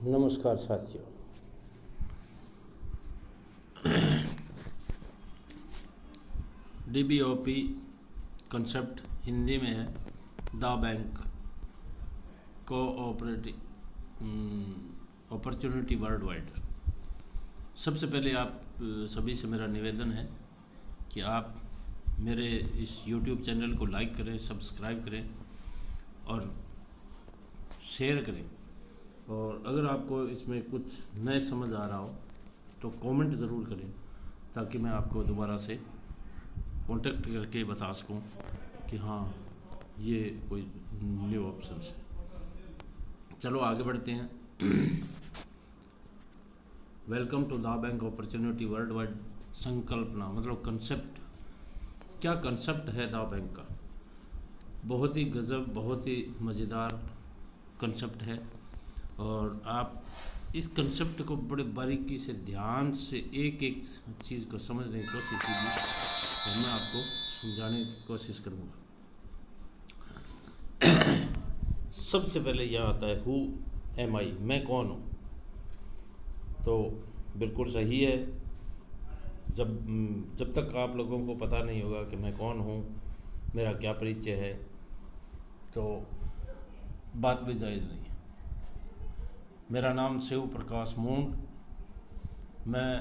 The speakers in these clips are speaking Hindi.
नमस्कार साथियों। DBOP कंसेप्ट हिंदी में है the bank cooperative opportunity world wide. सबसे पहले आप सभी से मेरा निवेदन है कि आप मेरे इस YouTube चैनल को लाइक करें, सब्सक्राइब करें और शेयर करें। और अगर आपको इसमें कुछ नए समझ आ रहा हो तो कमेंट ज़रूर करें ताकि मैं आपको दोबारा से कांटेक्ट करके बता सकूं कि हाँ ये कोई न्यू ऑप्शन है। चलो आगे बढ़ते हैं। Welcome to the bank opportunity world wide. संकल्पना मतलब कंसेप्ट। क्या कंसेप्ट है द बैंक का? बहुत ही गज़ब, बहुत ही मज़ेदार कंसेप्ट है और आप इस कंसेप्ट को बड़े बारीकी से ध्यान से एक एक चीज़ को समझने की कोशिश कीजिए और मैं आपको समझाने की कोशिश करूँगा। सबसे पहले यह आता है हु एम आई, मैं कौन हूँ। तो बिल्कुल सही है। जब तक आप लोगों को पता नहीं होगा कि मैं कौन हूँ, मेरा क्या परिचय है, तो बात भी जायज़ नहीं है। मेरा नाम शिव प्रकाश मूंड, मैं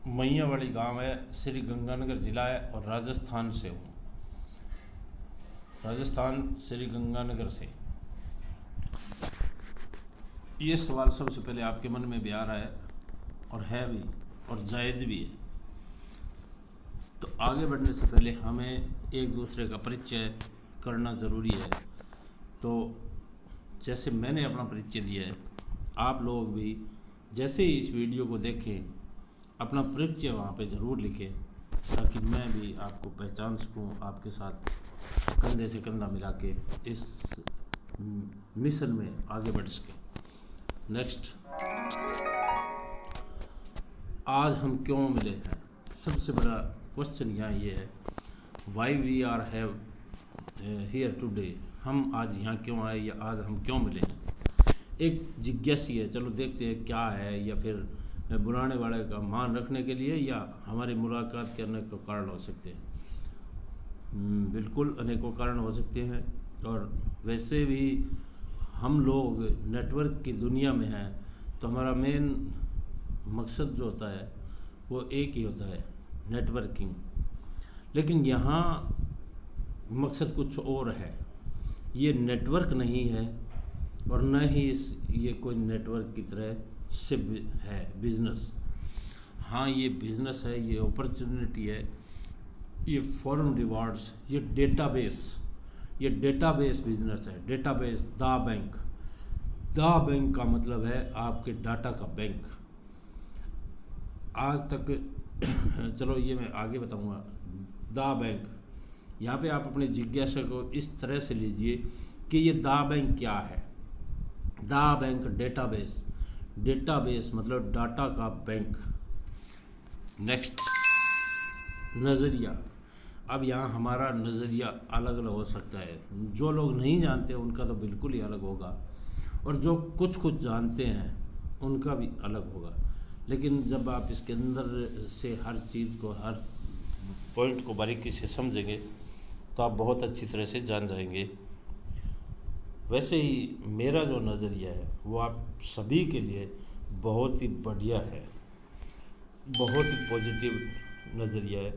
मैयावाड़ी गांव है, श्री गंगानगर ज़िला है और राजस्थान से हूँ। राजस्थान श्री गंगानगर से। ये सवाल सबसे पहले आपके मन में भी आ रहा है और है भी और जायज़ भी है। तो आगे बढ़ने से पहले हमें एक दूसरे का परिचय करना ज़रूरी है। तो जैसे मैंने अपना परिचय दिया है, आप लोग भी जैसे ही इस वीडियो को देखें अपना परिचय वहाँ पे ज़रूर लिखें ताकि मैं भी आपको पहचान सकूँ, आपके साथ कंधे से कंधा मिला के इस मिशन में आगे बढ़ सकें। नेक्स्ट, आज हम क्यों मिले हैं? सबसे बड़ा क्वेश्चन यहाँ ये है, why we are have here today. हम आज यहाँ क्यों आए या आज हम क्यों मिले हैं? एक जिज्ञासी है, चलो देखते हैं क्या है, या फिर बुलाने वाले का मान रखने के लिए या हमारी मुलाकात के अनेकों कारण हो सकते हैं। बिल्कुल अनेकों कारण हो सकते हैं। और वैसे भी हम लोग नेटवर्क की दुनिया में हैं तो हमारा मेन मकसद जो होता है वो एक ही होता है, नेटवर्किंग। लेकिन यहाँ मकसद कुछ और है। ये नेटवर्क नहीं है और न ही ये कोई नेटवर्क की तरह से है बिज़नेस। हाँ ये बिज़नेस है, ये अपॉर्चुनिटी है, ये फॉरेन रिवार्ड्स, ये डेटाबेस बिज़नेस है। डेटाबेस द बैंक का मतलब है आपके डाटा का बैंक। आज तक चलो ये मैं आगे बताऊंगा। द बैंक, यहाँ पे आप अपने जिज्ञासा को इस तरह से लीजिए कि ये द बैंक क्या है। द बैंक डेटाबेस मतलब डाटा का बैंक। नेक्स्ट, नज़रिया। अब यहाँ हमारा नज़रिया अलग अलग हो सकता है। जो लोग नहीं जानते उनका तो बिल्कुल ही अलग होगा और जो कुछ जानते हैं उनका भी अलग होगा। लेकिन जब आप इसके अंदर से हर चीज़ को, हर पॉइंट को बारीकी से समझेंगे तो आप बहुत अच्छी तरह से जान जाएंगे। वैसे ही मेरा जो नज़रिया है वो आप सभी के लिए बहुत ही बढ़िया है, बहुत ही पॉजिटिव नज़रिया है।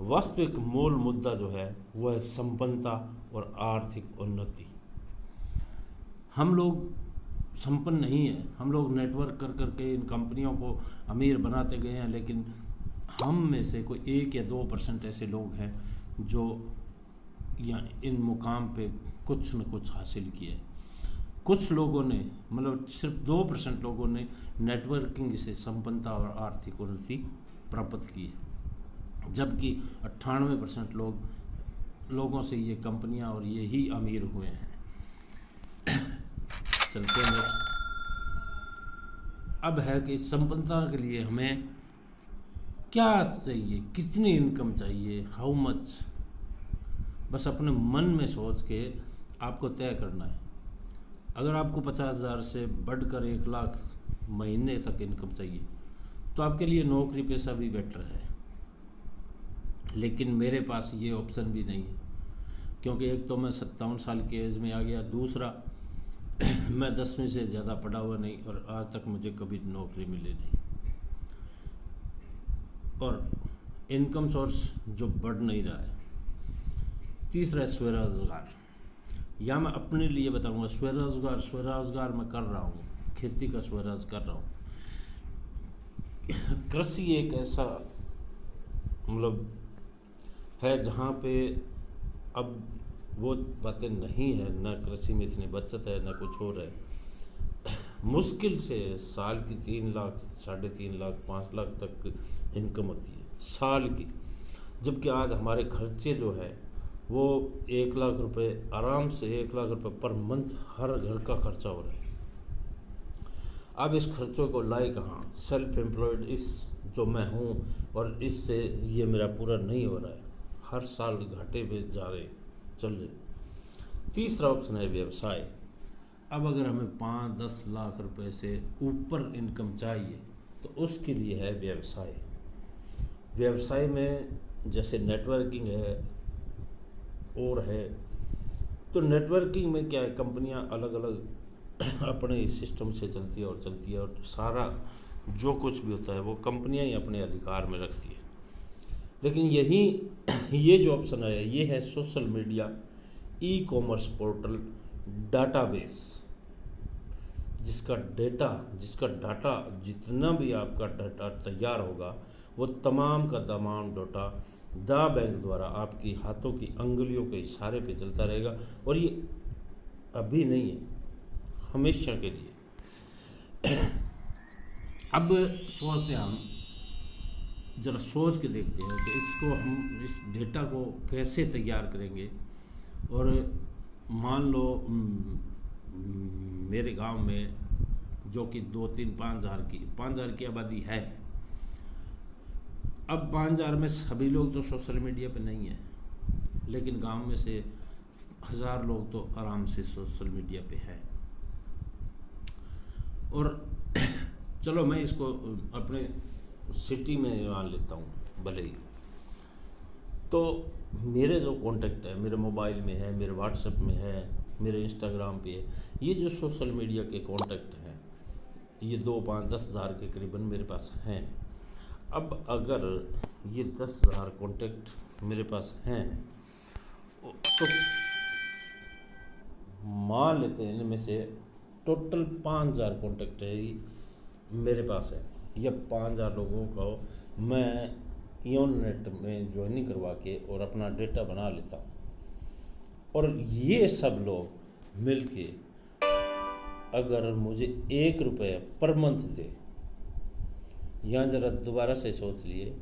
वास्तविक मूल मुद्दा जो है वो है संपन्नता और आर्थिक उन्नति। हम लोग संपन्न नहीं है, हम लोग नेटवर्क कर के इन कंपनियों को अमीर बनाते गए हैं, लेकिन हम में से कोई 1 या 2% ऐसे लोग हैं जो या इन मुकाम पे कुछ न कुछ हासिल किया है। कुछ लोगों ने, मतलब सिर्फ 2% लोगों ने नेटवर्किंग से संपन्नता और आर्थिक उन्नति प्राप्त की है, जबकि 98% लोगों से ये कंपनियां और ये ही अमीर हुए हैं। चलते हैं नेक्स्ट। अब है कि संपन्नता के लिए हमें क्या चाहिए, कितनी इनकम चाहिए, हाउ मच। बस अपने मन में सोच के आपको तय करना है। अगर आपको 50,000 से बढ़कर 1 लाख महीने तक इनकम चाहिए तो आपके लिए नौकरी पेशा भी बेटर है, लेकिन मेरे पास ये ऑप्शन भी नहीं है, क्योंकि एक तो मैं 57 साल की एज में आ गया, दूसरा मैं 10वीं से ज़्यादा पढ़ा हुआ नहीं और आज तक मुझे कभी नौकरी मिली नहीं, और इनकम सोर्स जो बढ़ नहीं रहा है। तीसरा है स्वरोजगार। यहाँ मैं अपने लिए बताऊँगा स्वरोजगार मैं कर रहा हूँ, खेती का स्वरोजगार कर रहा हूँ। कृषि एक ऐसा मतलब है जहाँ पे अब वो बातें नहीं है, ना कृषि में इतनी बचत है ना कुछ और है। मुश्किल से साल की 3 लाख 3.5 लाख 5 लाख तक इनकम होती है साल की, जबकि आज हमारे खर्चे जो है वो 1 लाख रुपए, आराम से 1 लाख रुपए पर मंथ हर घर का खर्चा हो रहा है। अब इस खर्चों को लाए कहाँ? सेल्फ एम्प्लॉयड इस जो मैं हूँ, और इससे ये मेरा पूरा नहीं हो रहा है, हर साल घाटे पे जा रहे चल रहे। तीसरा ऑप्शन है व्यवसाय। अब अगर हमें 5-10 लाख रुपए से ऊपर इनकम चाहिए तो उसके लिए है व्यवसाय। व्यवसाय में जैसे नेटवर्किंग है और है, तो नेटवर्किंग में क्या है, कंपनियां अलग अलग अपने सिस्टम से चलती है और सारा जो कुछ भी होता है वो कंपनियां ही अपने अधिकार में रखती है। लेकिन ये जो ऑप्शन है ये है social media, e commerce portal, database, जिसका डाटा जितना भी आपका डाटा तैयार होगा वो तमाम का तमाम डाटा दा बैंक द्वारा आपकी हाथों की अंगुलियों के इशारे पे चलता रहेगा, और ये अभी नहीं है, हमेशा के लिए। अब सोचते हैं हम, ज़रा सोच के देखते हैं कि इसको हम इस डेटा को कैसे तैयार करेंगे। और मान लो मेरे गांव में जो कि 5,000 की आबादी है, अब 5,000 में सभी लोग तो सोशल मीडिया पे नहीं है, लेकिन गांव में से 1,000 लोग तो आराम से सोशल मीडिया पे है। और चलो मैं इसको अपने सिटी में मान लेता हूँ भले ही, तो मेरे जो कॉन्टेक्ट है मेरे मोबाइल में है, मेरे व्हाट्सएप में है, मेरे इंस्टाग्राम पे है, ये जो सोशल मीडिया के कॉन्टेक्ट हैं ये 2-5-10 हज़ार के करीबन मेरे पास हैं। अब अगर ये 10,000 कॉन्टेक्ट मेरे पास हैं तो मान लेते हैं इनमें से टोटल 5,000 कॉन्टेक्ट है मेरे पास है, या 5,000 लोगों को मैं ईओनेट में ज्वाइनिंग करवा के और अपना डेटा बना लेता हूँ, और ये सब लोग मिलके अगर मुझे 1 रुपये पर मंथ दे, यहाँ ज़रा दोबारा से सोच लिए,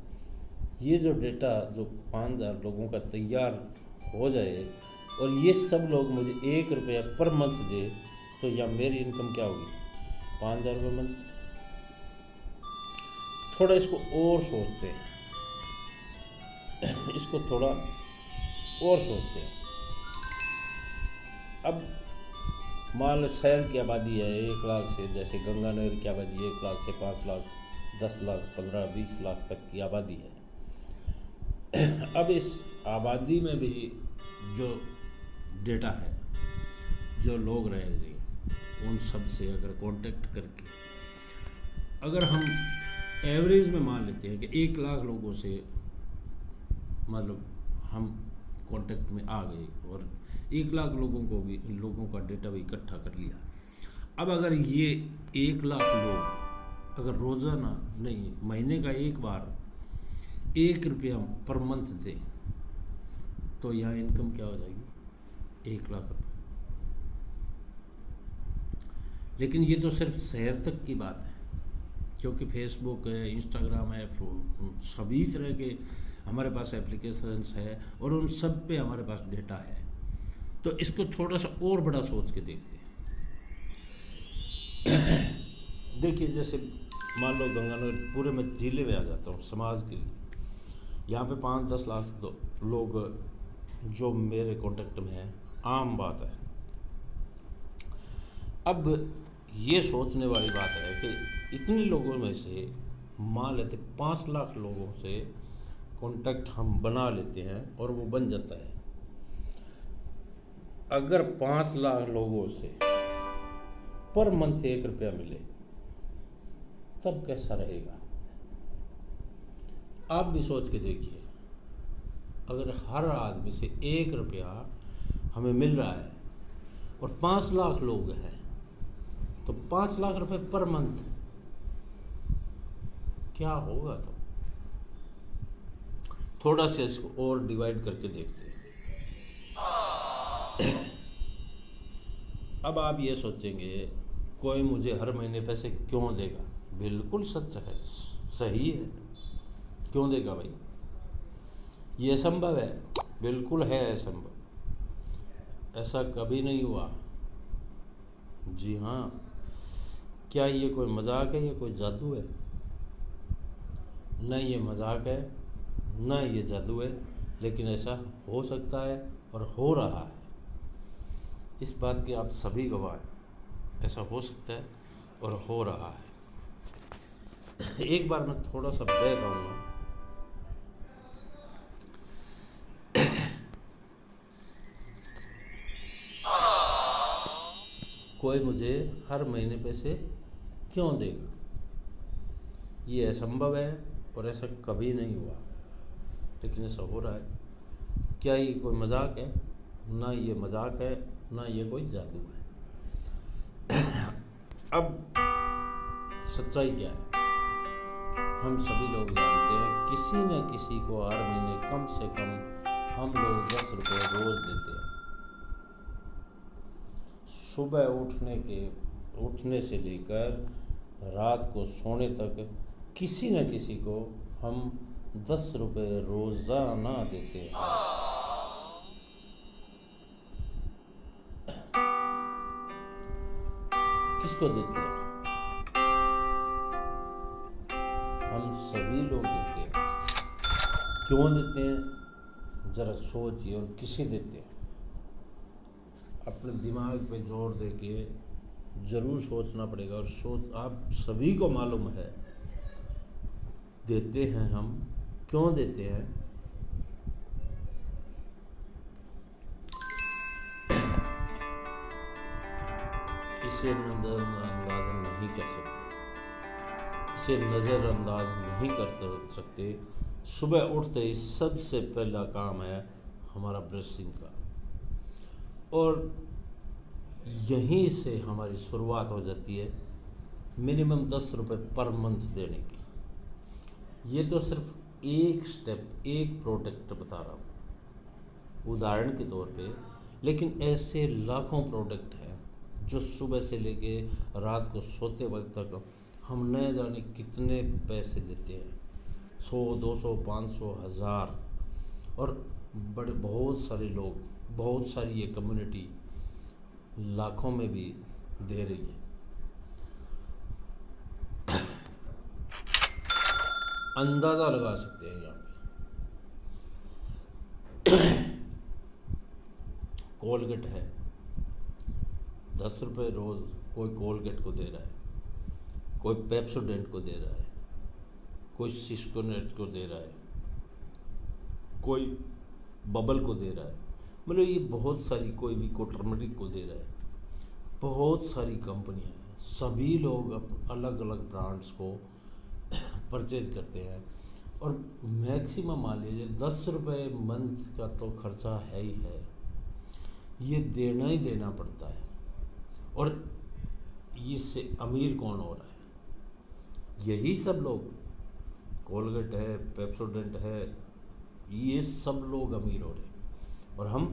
ये जो डेटा जो 5,000 लोगों का तैयार हो जाए और ये सब लोग मुझे 1 रुपया पर मंथ दे, तो या मेरी इनकम क्या होगी? 5,000 रुपये मंथ। थोड़ा इसको और सोचते हैं, इसको थोड़ा और सोचते हैं। अब मान लो शहर की आबादी है 1 लाख से, जैसे गंगानगर की आबादी 1 लाख से 5 लाख 10 लाख 15-20 लाख तक की आबादी है। अब इस आबादी में भी जो डेटा है, जो लोग रह रहे हैं, उन सब से अगर कांटेक्ट करके अगर हम एवरेज में मान लेते हैं कि 1 लाख लोगों से मतलब हम कांटेक्ट में आ गए और 1 लाख लोगों का डेटा भी इकट्ठा कर लिया। अब अगर ये 1 लाख लोग अगर रोज़ाना नहीं, महीने का एक बार 1 रुपया पर मंथ दे, तो यहाँ इनकम क्या हो जाएगी? 1 लाख रुपये। लेकिन ये तो सिर्फ शहर तक की बात है, क्योंकि फेसबुक है, इंस्टाग्राम है, सभी तरह के हमारे पास एप्लीकेशंस है और उन सब पे हमारे पास डेटा है। तो इसको थोड़ा सा और बड़ा सोच के देखते हैं। देखिए, जैसे मान लो गंगानगर पूरे में जिले में आ जाता हूँ समाज के लिए, यहाँ पे 5-10 लाख तो लोग जो मेरे कांटेक्ट में हैं, आम बात है। अब ये सोचने वाली बात है कि इतने लोगों में से मान लेते 5 लाख लोगों से कांटेक्ट हम बना लेते हैं और वो बन जाता है। अगर 5 लाख लोगों से पर मंथ 1 रुपया मिले तब कैसा रहेगा? आप भी सोच के देखिए। अगर हर आदमी से 1 रुपया हमें मिल रहा है और 5 लाख लोग हैं तो 5 लाख रुपए पर मंथ क्या होगा? तो थोड़ा सा इसको और डिवाइड करके देखते हैं। अब आप ये सोचेंगे कोई मुझे हर महीने पैसे क्यों देगा? बिल्कुल सच है, सही है। क्यों देगा भाई? ये संभव है? बिल्कुल है असंभव। ऐसा कभी नहीं हुआ। जी हाँ। क्या ये कोई मजाक है या कोई जादू है? न ये मजाक है न ये जादू है, लेकिन ऐसा हो सकता है और हो रहा है। इस बात के आप सभी गवाह हैं। ऐसा हो सकता है और हो रहा है। एक बार मैं थोड़ा सा बैक आऊँगा। कोई मुझे हर महीने पैसे क्यों देगा? ये असंभव है और ऐसा कभी नहीं हुआ, लेकिन ऐसा हो रहा है। क्या ये कोई मजाक है? ना ये मजाक है ना ये कोई जादू है। अब सच्चाई क्या है? हम सभी लोग जानते हैं किसी न किसी को हर महीने कम से कम हम लोग 10 रुपये रोज देते हैं। सुबह उठने से लेकर रात को सोने तक किसी न किसी को हम 10 रुपये रोजाना देते हैं। किसको देते हैं? हम सभी लोग देते हैं। क्यों देते हैं? जरा सोचिए। और किसे देते हैं? अपने दिमाग पे जोर दे के ज़रूर सोचना पड़ेगा। और आप सभी को मालूम है देते हैं हम। क्यों देते हैं? इसे नज़रअंदाज नहीं कर सकते। इसे नज़रअंदाज नहीं कर सकते। सुबह उठते ही सबसे पहला काम है हमारा ब्रशिंग का, और यहीं से हमारी शुरुआत हो जाती है मिनिमम 10 रुपये पर मंथ देने की। ये तो सिर्फ एक स्टेप, एक प्रोडक्ट बता रहा हूँ उदाहरण के तौर पे, लेकिन ऐसे लाखों प्रोडक्ट हैं जो सुबह से लेके रात को सोते वक्त तक हम न जाने कितने पैसे देते हैं। 100, 200, 500, 1000 और बहुत सारे लोग, बहुत सारी ये कम्युनिटी लाखों में भी दे रही है। अंदाज़ा लगा सकते हैं यहाँ पे। कोलगेट है, 10 रुपये रोज़ कोई कोलगेट को दे रहा है, कोई पेप्सोडेंट को दे रहा है, कोई सिस्कोनेट को दे रहा है, कोई बबल को दे रहा है। मतलब ये बहुत सारी, कोई भी को टर्मरिक को दे रहा है। बहुत सारी कंपनियां हैं। सभी लोग अलग अलग ब्रांड्स को परचेज करते हैं। और मैक्सिमम मान लीजिए 10 रुपये मंथ का तो खर्चा है ही है। ये देना ही देना पड़ता है। और इससे अमीर कौन हो रहा है? यही सब लोग। कोलगेट है, पेप्सोडेंट है, ये सब लोग अमीर हो रहे हैं। और हम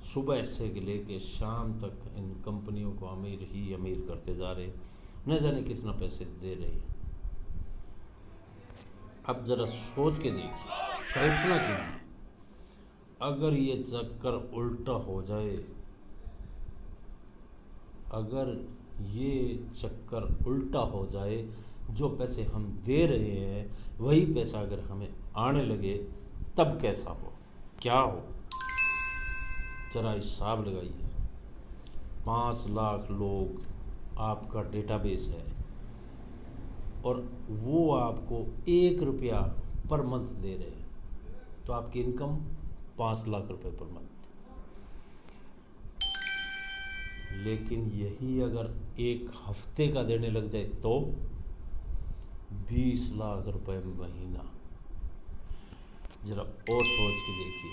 सुबह से लेके शाम तक इन कंपनियों को अमीर ही अमीर करते जा रहे, न जाने कितना पैसे दे रहे हैं। अब ज़रा सोच के देखिए, कल्पना कीजिए अगर ये चक्कर उल्टा हो जाए, अगर ये चक्कर उल्टा हो जाए, जो पैसे हम दे रहे हैं वही पैसा अगर हमें आने लगे तब कैसा हो, क्या हो? जरा हिसाब लगाइए। 5 लाख लोग आपका डेटाबेस है और वो आपको 1 रुपया पर मंथ दे रहे हैं, तो आपकी इनकम 5 लाख रुपए पर मंथ। लेकिन यही अगर 1 हफ्ते का देने लग जाए तो 20 लाख रुपए महीना। ज़रा और सोच के देखिए,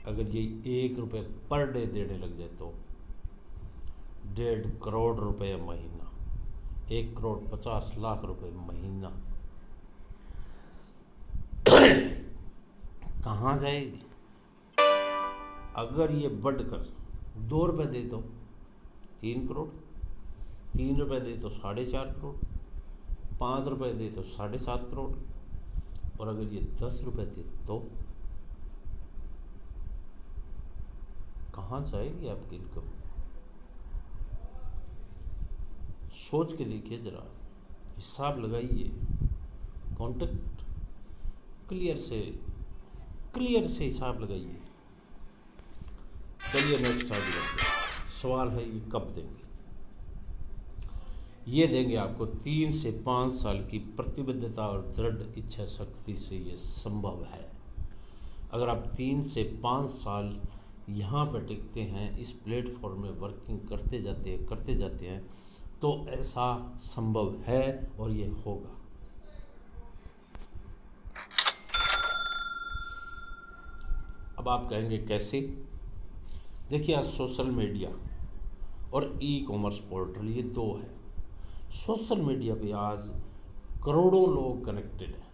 अगर ये 1 रुपये पर डे देने लग जाए तो 1.5 करोड़ रुपये महीना, 1,50,00,000 रुपये महीना। कहाँ जाएगी? अगर ये बढ़कर 2 रुपये दे तो 3 करोड़, 3 रुपये दे तो 4.5 करोड़, 5 रुपये दे तो 7.5 करोड़, और अगर ये 10 रुपये दे तो कहाँ जाएगी आपकी इनकम? सोच के देखिए, ज़रा हिसाब लगाइए, कॉन्टेक्ट क्लियर से हिसाब लगाइए। चलिए नेक्स्ट आगे बढ़ते हैं। सवाल है ये कब देंगे? ये देंगे आपको 3 से 5 साल की प्रतिबद्धता और दृढ़ इच्छा शक्ति से ये संभव है। अगर आप 3 से 5 साल यहाँ पर टिकते हैं, इस प्लेटफॉर्म में वर्किंग करते जाते हैं तो ऐसा संभव है और ये होगा। अब आप कहेंगे कैसे? देखिए, आज सोशल मीडिया और ई कॉमर्स पोर्टल ये दो है। सोशल मीडिया पे आज करोड़ों लोग कनेक्टेड हैं।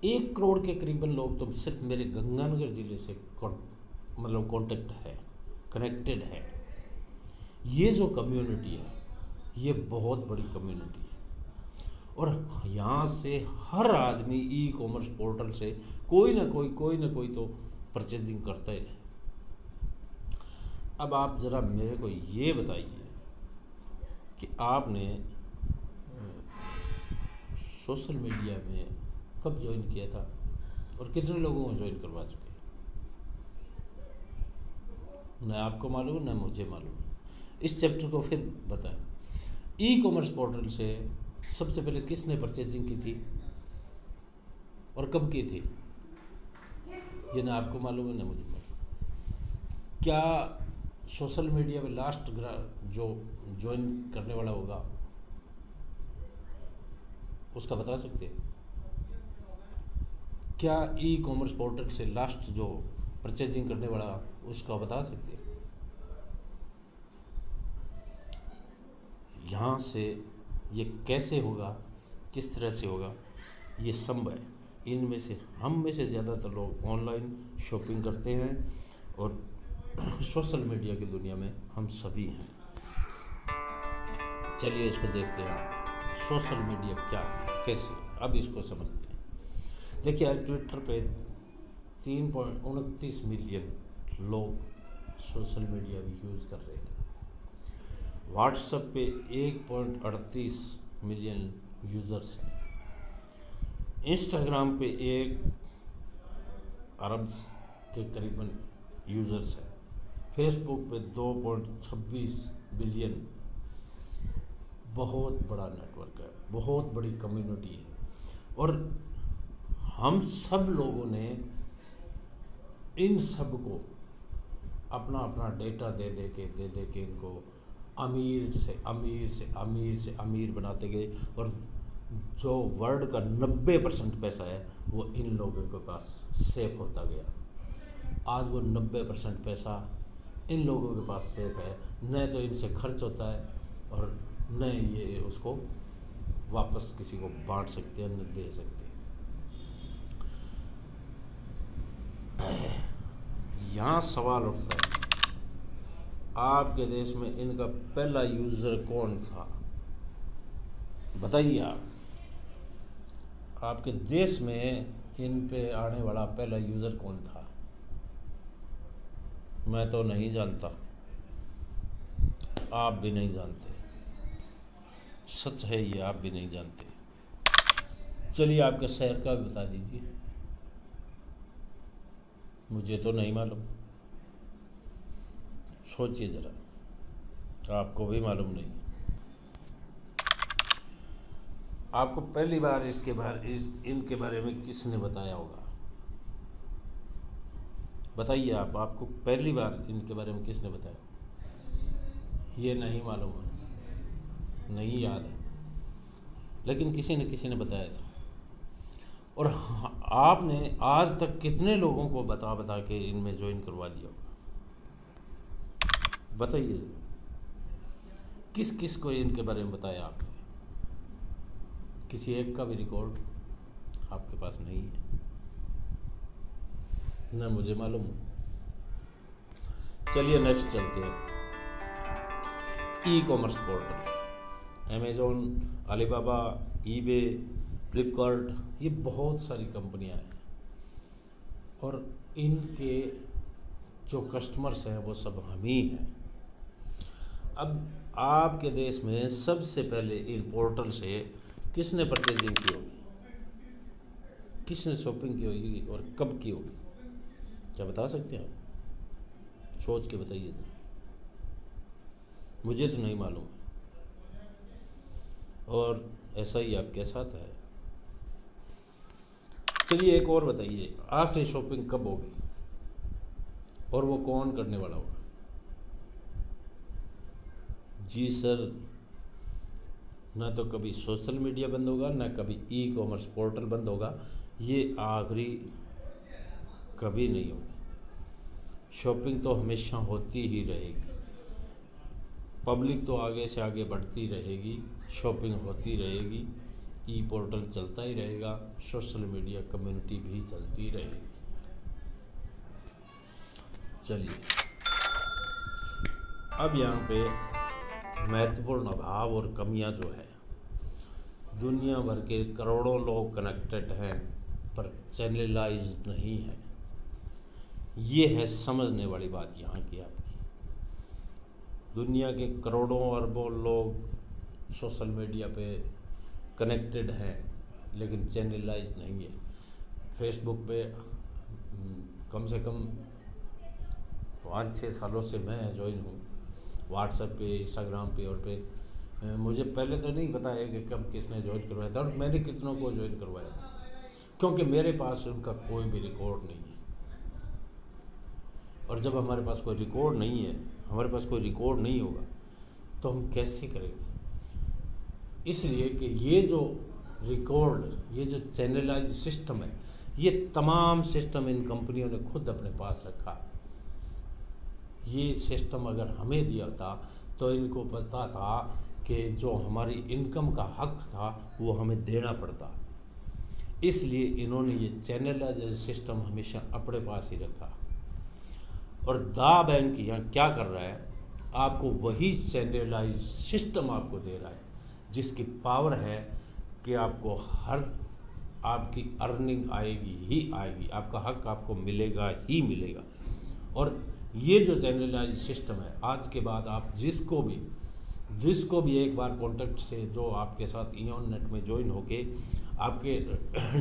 1 करोड़ के करीबन लोग तो सिर्फ मेरे गंगानगर ज़िले से कांटेक्ट है, कनेक्टेड है। ये जो कम्युनिटी है ये बहुत बड़ी कम्युनिटी है और यहाँ से हर आदमी ई कॉमर्स पोर्टल से कोई ना कोई तो परचेजिंग करता ही रहे। अब आप ज़रा मेरे को ये बताइए कि आपने सोशल मीडिया में कब ज्वाइन किया था और कितने लोगों को ज्वाइन करवा चुके? न आपको मालूम न मुझे मालूम। इस चैप्टर को फिर बताएं। ई कॉमर्स पोर्टल से सबसे पहले किसने परचेजिंग की थी और कब की थी? ये ना आपको मालूम है ना मुझे मालूम। क्या सोशल मीडिया में लास्ट जो ज्वाइन करने वाला होगा उसका बता सकते हैं? क्या ई कॉमर्स पोर्टल से लास्ट जो परचेजिंग करने वाला उसका बता सकते हैं? यहाँ से ये कैसे होगा, किस तरह से होगा, ये संभव है। इनमें से हम में से ज़्यादातर लोग ऑनलाइन शॉपिंग करते हैं और सोशल मीडिया की दुनिया में हम सभी हैं। चलिए इसको देखते हैं, सोशल मीडिया क्या है, कैसे, अब इसको समझते हैं। देखिए, आज ट्विटर पे 3.29 मिलियन लोग सोशल मीडिया भी यूज़ कर रहे हैं। व्हाट्सएप पे 1.38 मिलियन यूज़र्स हैं। इंस्टाग्राम पे 1 अरब के करीबन यूज़र्स हैं। फेसबुक पे 2.26 बिलियन। बहुत बड़ा नेटवर्क है, बहुत बड़ी कम्युनिटी है और हम सब लोगों ने इन सब को अपना अपना डेटा दे दे के इनको अमीर से अमीर बनाते गए और जो वर्ल्ड का 90% पैसा है वो इन लोगों के पास सेफ होता गया। आज वो 90% पैसा इन लोगों के पास सेफ है, न तो इनसे खर्च होता है और न ये उसको वापस किसी को बांट सकते हैं, न दे सकते हैं। यहाँ सवाल उठता है, आपके देश में इनका पहला यूज़र कौन था? बताइए आप, आपके देश में इन पे आने वाला पहला यूज़र कौन था? मैं तो नहीं जानता, आप भी नहीं जानते। सच है ये, आप भी नहीं जानते। चलिए आपके शहर का भी बता दीजिए, मुझे तो नहीं मालूम। सोचिए ज़रा। आपको भी मालूम नहीं। आपको पहली बार इनके बारे में किसने बताया होगा? बताइए आप, आपको पहली बार इनके बारे में किसने बताया? ये नहीं मालूम है, नहीं याद है, लेकिन किसी न बताया था। और आपने आज तक कितने लोगों को बता बता के इनमें ज्वाइन करवा दिया होगा? बताइए, किस किस को इनके बारे में बताया आपने? किसी एक का भी रिकॉर्ड आपके पास नहीं है, ना मुझे मालूम। चलिए नेक्स्ट चलते हैं। E commerce portal, Amazon, Alibaba, eBay, Flipkart, ये बहुत सारी कंपनियां हैं और इनके जो कस्टमर्स हैं वो सब हम ही हैं। अब आपके देश में सबसे पहले इन पोर्टल से किसने परचेजिंग की होगी, किसने शॉपिंग की होगी और कब की होगी? क्या बता सकते हैं आप? सोच के बताइए जरा, मुझे तो नहीं मालूम। और ऐसा ही आपके साथ है। चलिए एक और बताइए, आखिरी शॉपिंग कब होगी और वो कौन करने वाला होगा? जी सर, ना तो कभी सोशल मीडिया बंद होगा, ना कभी ई कॉमर्स पोर्टल बंद होगा, ये आखिरी कभी नहीं होगी। शॉपिंग तो हमेशा होती ही रहेगी, पब्लिक तो आगे से आगे बढ़ती रहेगी, शॉपिंग होती रहेगी, ई पोर्टल चलता ही रहेगा, सोशल मीडिया कम्युनिटी भी चलती रहेगी। चलिए, अब यहाँ पे महत्वपूर्ण अभाव और कमियां जो है, दुनिया भर के करोड़ों लोग कनेक्टेड हैं पर चैनलाइज नहीं है। ये है समझने वाली बात यहाँ की आपकी। दुनिया के करोड़ों अरबों लोग सोशल मीडिया पे कनेक्टेड हैं लेकिन चैनलाइज नहीं है। फेसबुक पे कम से कम 5-6 सालों से मैं ज्वाइन हूँ, व्हाट्सएप पे, इंस्टाग्राम पे और पे मुझे पहले तो नहीं पता है कि कब किसने ज्वाइन करवाया था और मैंने कितनों को ज्वाइन करवाया, क्योंकि मेरे पास उनका कोई भी रिकॉर्ड नहीं है। और जब हमारे पास कोई रिकॉर्ड नहीं है, हमारे पास कोई रिकॉर्ड नहीं होगा तो हम कैसे करेंगे? इसलिए कि ये जो रिकॉर्ड, ये जो चैनलाइज सिस्टम है, ये तमाम सिस्टम इन कंपनियों ने खुद अपने पास रखा। ये सिस्टम अगर हमें दिया था तो इनको पता था कि जो हमारी इनकम का हक था वो हमें देना पड़ता, इसलिए इन्होंने ये चैनलाइज सिस्टम हमेशा अपने पास ही रखा। और दा बैंक यहाँ क्या कर रहा है, आपको वही चैनलाइज सिस्टम आपको दे रहा है जिसकी पावर है कि आपको हर आपकी अर्निंग आएगी ही आएगी, आपका हक आपको मिलेगा ही मिलेगा। और ये जो चैनलाइज सिस्टम है, आज के बाद आप जिसको भी एक बार कॉन्टेक्ट से जो आपके साथ इयॉन नेट में ज्वाइन होके आपके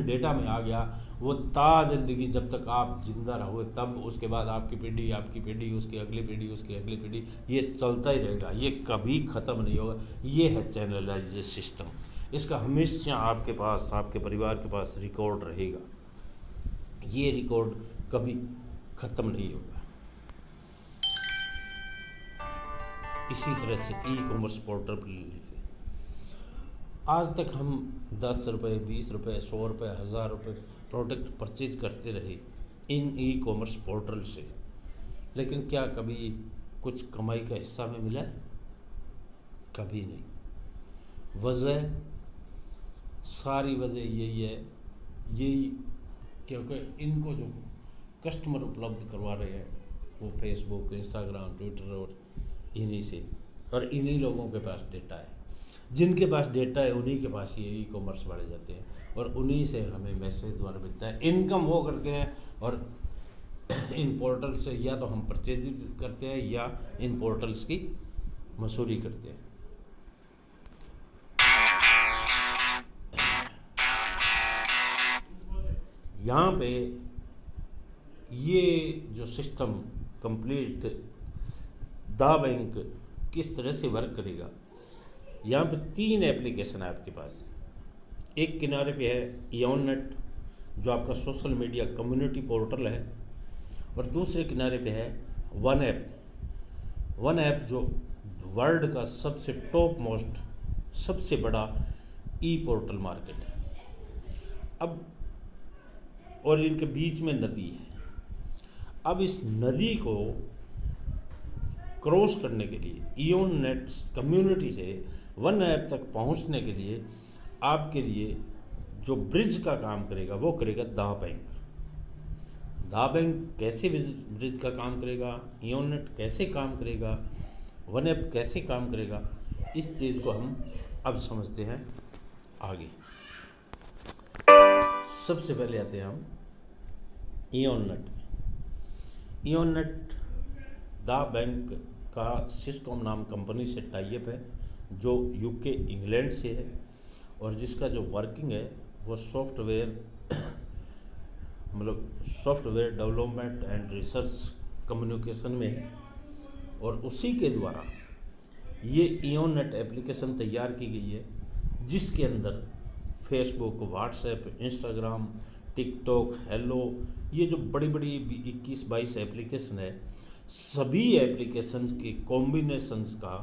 डेटा में आ गया, वो ता जिंदगी जब तक आप जिंदा रहोगे तब उसके बाद आपकी पीढ़ी, उसकी अगली पीढ़ी, ये चलता ही रहेगा, ये कभी ख़त्म नहीं होगा। ये है चैनलाइज सिस्टम, इसका हमेशा आपके पास, आपके परिवार के पास रिकॉर्ड रहेगा, ये रिकॉर्ड कभी ख़त्म नहीं होगा। इसी तरह से ई कॉमर्स पोर्टल पर आज तक हम 10 रुपये, 20 रुपये, 100 रुपये, 1000 रुपये प्रोडक्ट परचेज करते रहे इन ई कॉमर्स पोर्टल से, लेकिन क्या कभी कुछ कमाई का हिस्सा में मिला है? कभी नहीं। सारी वजह यही है, क्योंकि इनको जो कस्टमर उपलब्ध करवा रहे हैं वो फेसबुक, इंस्टाग्राम, ट्विटर और इन्हीं से, और इन्हीं लोगों के पास डेटा है। जिनके पास डेटा है उन्हीं के पास ये ई कॉमर्स बढ़े जाते हैं और उन्हीं से हमें मैसेज द्वारा मिलता है। इनकम वो करते हैं और इन पोर्टल से या तो हम परचेज करते हैं या इन पोर्टल्स की मसूरी करते हैं। यहाँ पे ये जो सिस्टम कंप्लीट दा बैंक किस तरह से वर्क करेगा। यहाँ पे 3 एप्लीकेशन है आपके पास। एक किनारे पे है EONNET जो आपका सोशल मीडिया कम्युनिटी पोर्टल है, और दूसरे किनारे पे है वन ऐप जो वर्ल्ड का सबसे टॉप मोस्ट सबसे बड़ा पोर्टल मार्केट है। अब और इनके बीच में नदी है। अब इस नदी को क्रॉस करने के लिए EONNET कम्युनिटी से वन ऐप तक पहुंचने के लिए आपके लिए जो ब्रिज का काम करेगा वो करेगा दा बैंक। दा बैंक कैसे ब्रिज का काम करेगा, EONNET कैसे काम करेगा, वन ऐप कैसे काम करेगा, इस चीज़ को हम अब समझते हैं आगे। सबसे पहले आते हैं हम EONNET दा बैंक का सिस्कॉम नाम कंपनी से टाई अप है जो UK इंग्लैंड से है, और जिसका जो वर्किंग है वो software development and research communication में है। और उसी के द्वारा ये EONNET एप्लीकेशन तैयार की गई है जिसके अंदर Facebook, WhatsApp, Instagram, TikTok, hello, ये जो बड़ी बड़ी 21-22 एप्लीकेशन है, सभी एप्लीकेशन के कॉम्बिनेशंस का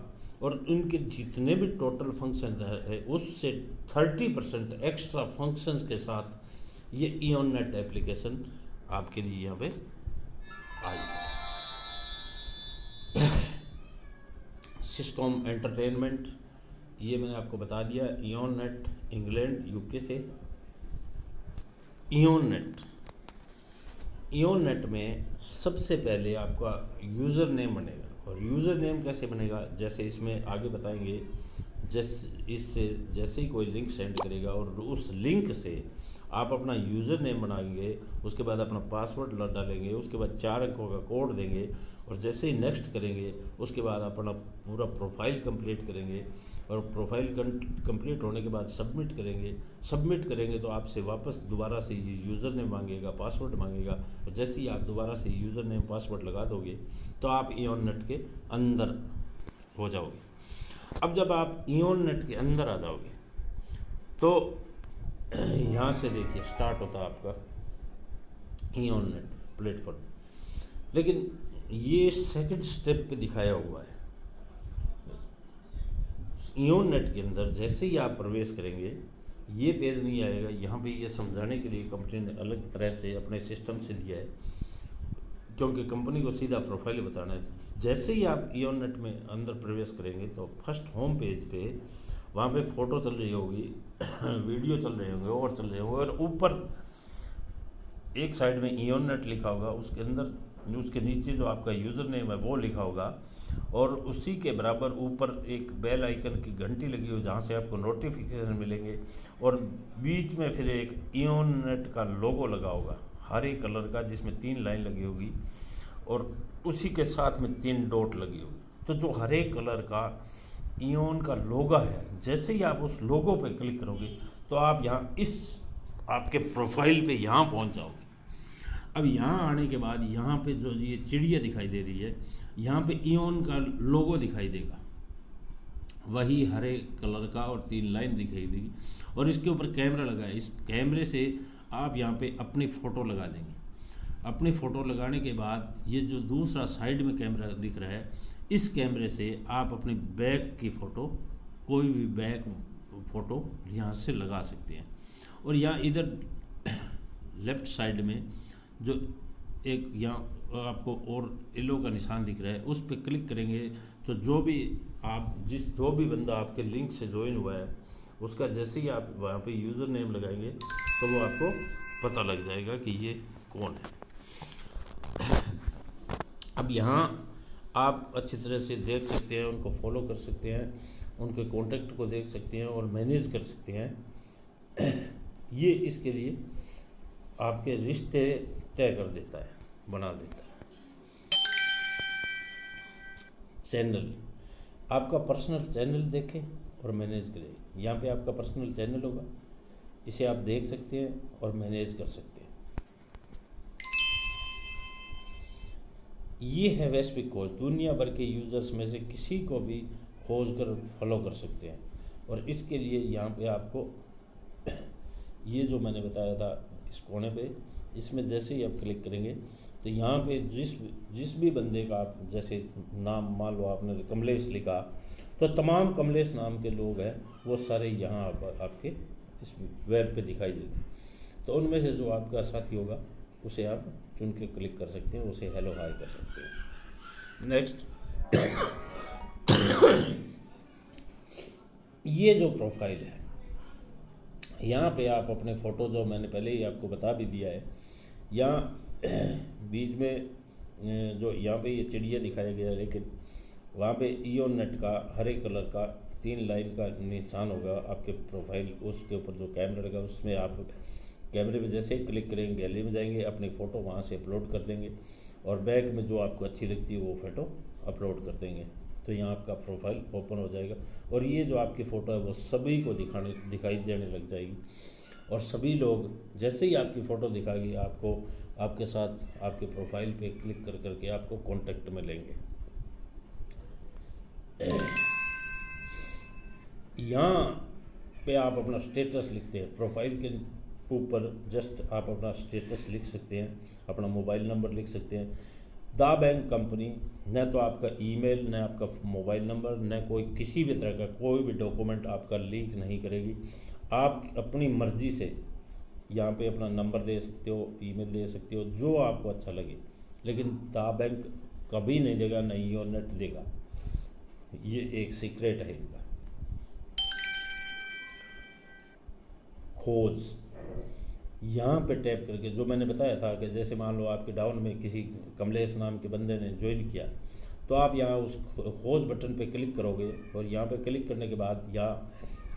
और उनके जितने भी टोटल फंक्शन है उससे 30% एक्स्ट्रा फंक्शंस के साथ ये EONNET एप्लीकेशन आपके लिए यहाँ पे आई। सिस्कॉम एंटरटेनमेंट, ये मैंने आपको बता दिया। EONNET इंग्लैंड UK से। EONNET में सबसे पहले आपका यूज़र नेम बनेगा, और यूज़र नेम कैसे बनेगा जैसे इसमें आगे बताएंगे। जैसे ही कोई लिंक सेंड करेगा और उस लिंक से आप अपना यूज़र नेम बनाएंगे, उसके बाद अपना पासवर्ड डालेंगे, उसके बाद 4 अंकों का कोड देंगे, और जैसे ही नेक्स्ट करेंगे उसके बाद अपना पूरा प्रोफाइल कंप्लीट करेंगे, और प्रोफाइल कंप्लीट होने के बाद सबमिट करेंगे तो आपसे वापस दोबारा से ये यूज़र नेम मांगेगा, पासवर्ड मांगेगा, और जैसे ही आप दोबारा से यूज़र नेम पासवर्ड लगा दोगे तो आप EONNET के अंदर हो जाओगे। अब जब आप EONNET के अंदर आ जाओगे तो यहाँ से देखिए स्टार्ट होता है आपका EONNET प्लेटफॉर्म, लेकिन ये सेकंड स्टेप पे दिखाया हुआ है। EONNET के अंदर जैसे ही आप प्रवेश करेंगे ये पेज नहीं आएगा। यहाँ पे ये समझाने के लिए कंपनी ने अलग तरह से अपने सिस्टम से दिया है, क्योंकि कंपनी को सीधा प्रोफाइल बताना है। जैसे ही आप EONNET में अंदर प्रवेश करेंगे तो फर्स्ट होम पेज पे वहाँ पे फ़ोटो चल रही होगी, वीडियो चल रहे होंगे और चल रहे होंगे, और ऊपर एक साइड में EONNET लिखा होगा, उसके अंदर उसके नीचे जो आपका यूज़र नेम है वो लिखा होगा, और उसी के बराबर ऊपर एक बेल आइकन की घंटी लगी हो जहाँ से आपको नोटिफिकेशन मिलेंगे, और बीच में फिर एक EONNET का लोगो लगा होगा हरे कलर का जिसमें 3 लाइन लगी होगी, और उसी के साथ में 3 डॉट लगी होगी। तो जो हरे कलर का EON का लोगो है, जैसे ही आप उस लोगो पे क्लिक करोगे तो आप यहाँ इस आपके प्रोफाइल पे यहाँ पहुँच जाओगे। अब यहाँ आने के बाद यहाँ पे जो ये चिड़िया दिखाई दे रही है, यहाँ पे EON का लोगो दिखाई देगा, वही हरे कलर का, और 3 लाइन दिखाई देगी, और इसके ऊपर कैमरा लगा है। इस कैमरे से आप यहाँ पे अपनी फ़ोटो लगा देंगे। अपनी फ़ोटो लगाने के बाद ये जो दूसरा साइड में कैमरा दिख रहा है, इस कैमरे से आप अपनी बैक की फ़ोटो, कोई भी बैक फ़ोटो यहाँ से लगा सकते हैं। और यहाँ इधर लेफ़्ट साइड में जो एक यहाँ आपको और येलो का निशान दिख रहा है, उस पर क्लिक करेंगे तो जो भी बंदा आपके लिंक से ज्वाइन हुआ है उसका जैसे ही आप वहाँ पे यूज़र नेम लगाएंगे तो वो आपको पता लग जाएगा कि ये कौन है। अब यहाँ आप अच्छी तरह से देख सकते हैं, उनको फॉलो कर सकते हैं, उनके कॉन्टेक्ट को देख सकते हैं और मैनेज कर सकते हैं। ये इसके लिए आपके रिश्ते तय कर देता है, बना देता है। चैनल, आपका पर्सनल चैनल देखें और मैनेज करें। यहाँ पे आपका पर्सनल चैनल होगा, इसे आप देख सकते हैं और मैनेज कर सकते हैं। ये है वैश्विक खोज, दुनिया भर के यूज़र्स में से किसी को भी खोज कर फॉलो कर सकते हैं। और इसके लिए यहाँ पे आपको ये जो मैंने बताया था इस कोने पे, इसमें जैसे ही आप क्लिक करेंगे तो यहाँ पे जिस भी बंदे का आप जैसे नाम मान लो आपने कमलेश लिखा, तो तमाम कमलेश नाम के लोग हैं वो सारे यहाँ आपके इस वेब पे दिखाई देंगे। तो उनमें से जो आपका साथी होगा उसे आप चुन के क्लिक कर सकते हैं, उसे हेलो हाय कर सकते हैं। नेक्स्ट, ये जो प्रोफाइल है यहाँ पे आप अपने फ़ोटो, जो मैंने पहले ही आपको बता भी दिया है, यहाँ बीच में जो यहाँ पे ये चिड़िया दिखाया गया है, लेकिन वहाँ पे ईओनेट का हरे कलर का 3 लाइन का निशान होगा आपके प्रोफाइल, उसके ऊपर जो कैमरा लगा उसमें आप कैमरे में जैसे ही क्लिक करेंगे गैलरी में जाएंगे, अपनी फ़ोटो वहाँ से अपलोड कर देंगे और बैक में जो आपको अच्छी लगती है वो फ़ोटो अपलोड कर देंगे, तो यहाँ आपका प्रोफाइल ओपन हो जाएगा। और ये जो आपकी फ़ोटो है वो सभी को दिखाई देने लग जाएगी और सभी लोग जैसे ही आपकी फ़ोटो दिखाएगी आपको आपके साथ आपके प्रोफाइल पे क्लिक कर करके आपको कांटेक्ट में लेंगे। यहाँ पे आप अपना स्टेटस लिखते हैं, प्रोफाइल के ऊपर जस्ट आप अपना स्टेटस लिख सकते हैं, अपना मोबाइल नंबर लिख सकते हैं। द बैंक कंपनी न तो आपका ईमेल, न आपका मोबाइल नंबर, न कोई किसी भी तरह का कोई भी डॉक्यूमेंट आपका लीक नहीं करेगी। आप अपनी मर्ज़ी से यहाँ पे अपना नंबर दे सकते हो, ईमेल दे सकते हो, जो आपको अच्छा लगे, लेकिन द बैंक कभी नहीं देगा, न ईओनेट देगा। ये एक सीक्रेट है इनका। खोज, यहाँ पे टैप करके जो मैंने बताया था कि जैसे मान लो आपके डाउन में किसी कमलेश नाम के बंदे ने ज्वाइन किया, तो आप यहाँ उस खोज बटन पे क्लिक करोगे और यहाँ पे क्लिक करने के बाद यहाँ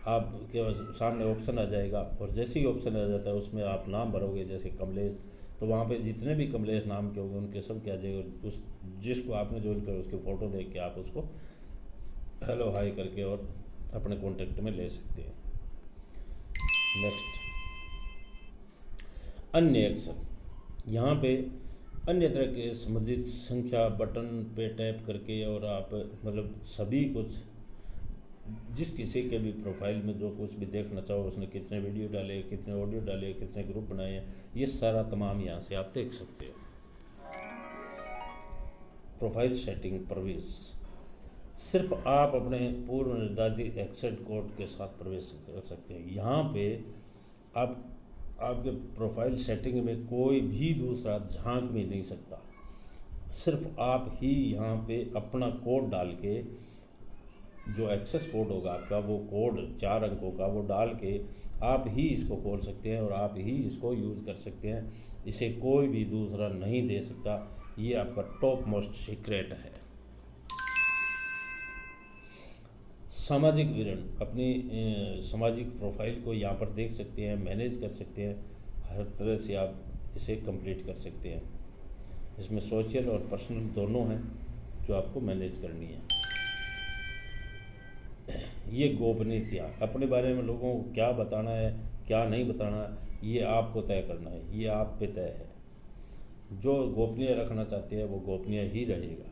आपके सामने ऑप्शन आ जाएगा और जैसे ही ऑप्शन आ जाता है उसमें आप नाम भरोगे, जैसे कमलेश, तो वहाँ पे जितने भी कमलेश नाम के होंगे उनके सब क्या आ जाएगा, उस जिसको आपने ज्वाइन किया उसकी फ़ोटो देख के आप उसको हेलो हाय करके और अपने कॉन्टेक्ट में ले सकते हैं। नेक्स्ट, अन्य एक्शन, यहाँ पे अन्य तरह के संबंधित संख्या बटन पे टैप करके और आप मतलब सभी कुछ जिस किसी के भी प्रोफाइल में जो कुछ भी देखना चाहो, उसने कितने वीडियो डाले, कितने ऑडियो डाले, कितने ग्रुप बनाए हैं, ये सारा तमाम यहाँ से आप देख सकते हो। प्रोफाइल सेटिंग प्रवेश, सिर्फ आप अपने पूर्व निर्धारित एक्सेस कोड के साथ प्रवेश कर सकते हैं। यहाँ पे आप आपके प्रोफाइल सेटिंग में कोई भी दूसरा झांक भी नहीं सकता, सिर्फ आप ही यहाँ पे अपना कोड डाल के, जो एक्सेस कोड होगा आपका, वो कोड 4 अंकों का, वो डाल के आप ही इसको खोल सकते हैं और आप ही इसको यूज़ कर सकते हैं। इसे कोई भी दूसरा नहीं दे सकता, ये आपका टॉप मोस्ट सीक्रेट है। सामाजिक विवरण, अपनी सामाजिक प्रोफाइल को यहाँ पर देख सकते हैं, मैनेज कर सकते हैं, हर तरह से आप इसे कंप्लीट कर सकते हैं। इसमें सोशल और पर्सनल दोनों हैं जो आपको मैनेज करनी है। ये गोपनीयता, अपने बारे में लोगों को क्या बताना है क्या नहीं बताना, ये आपको तय करना है, ये आप पे तय है। जो गोपनीय रखना चाहते हैं वो गोपनीय ही रहेगा।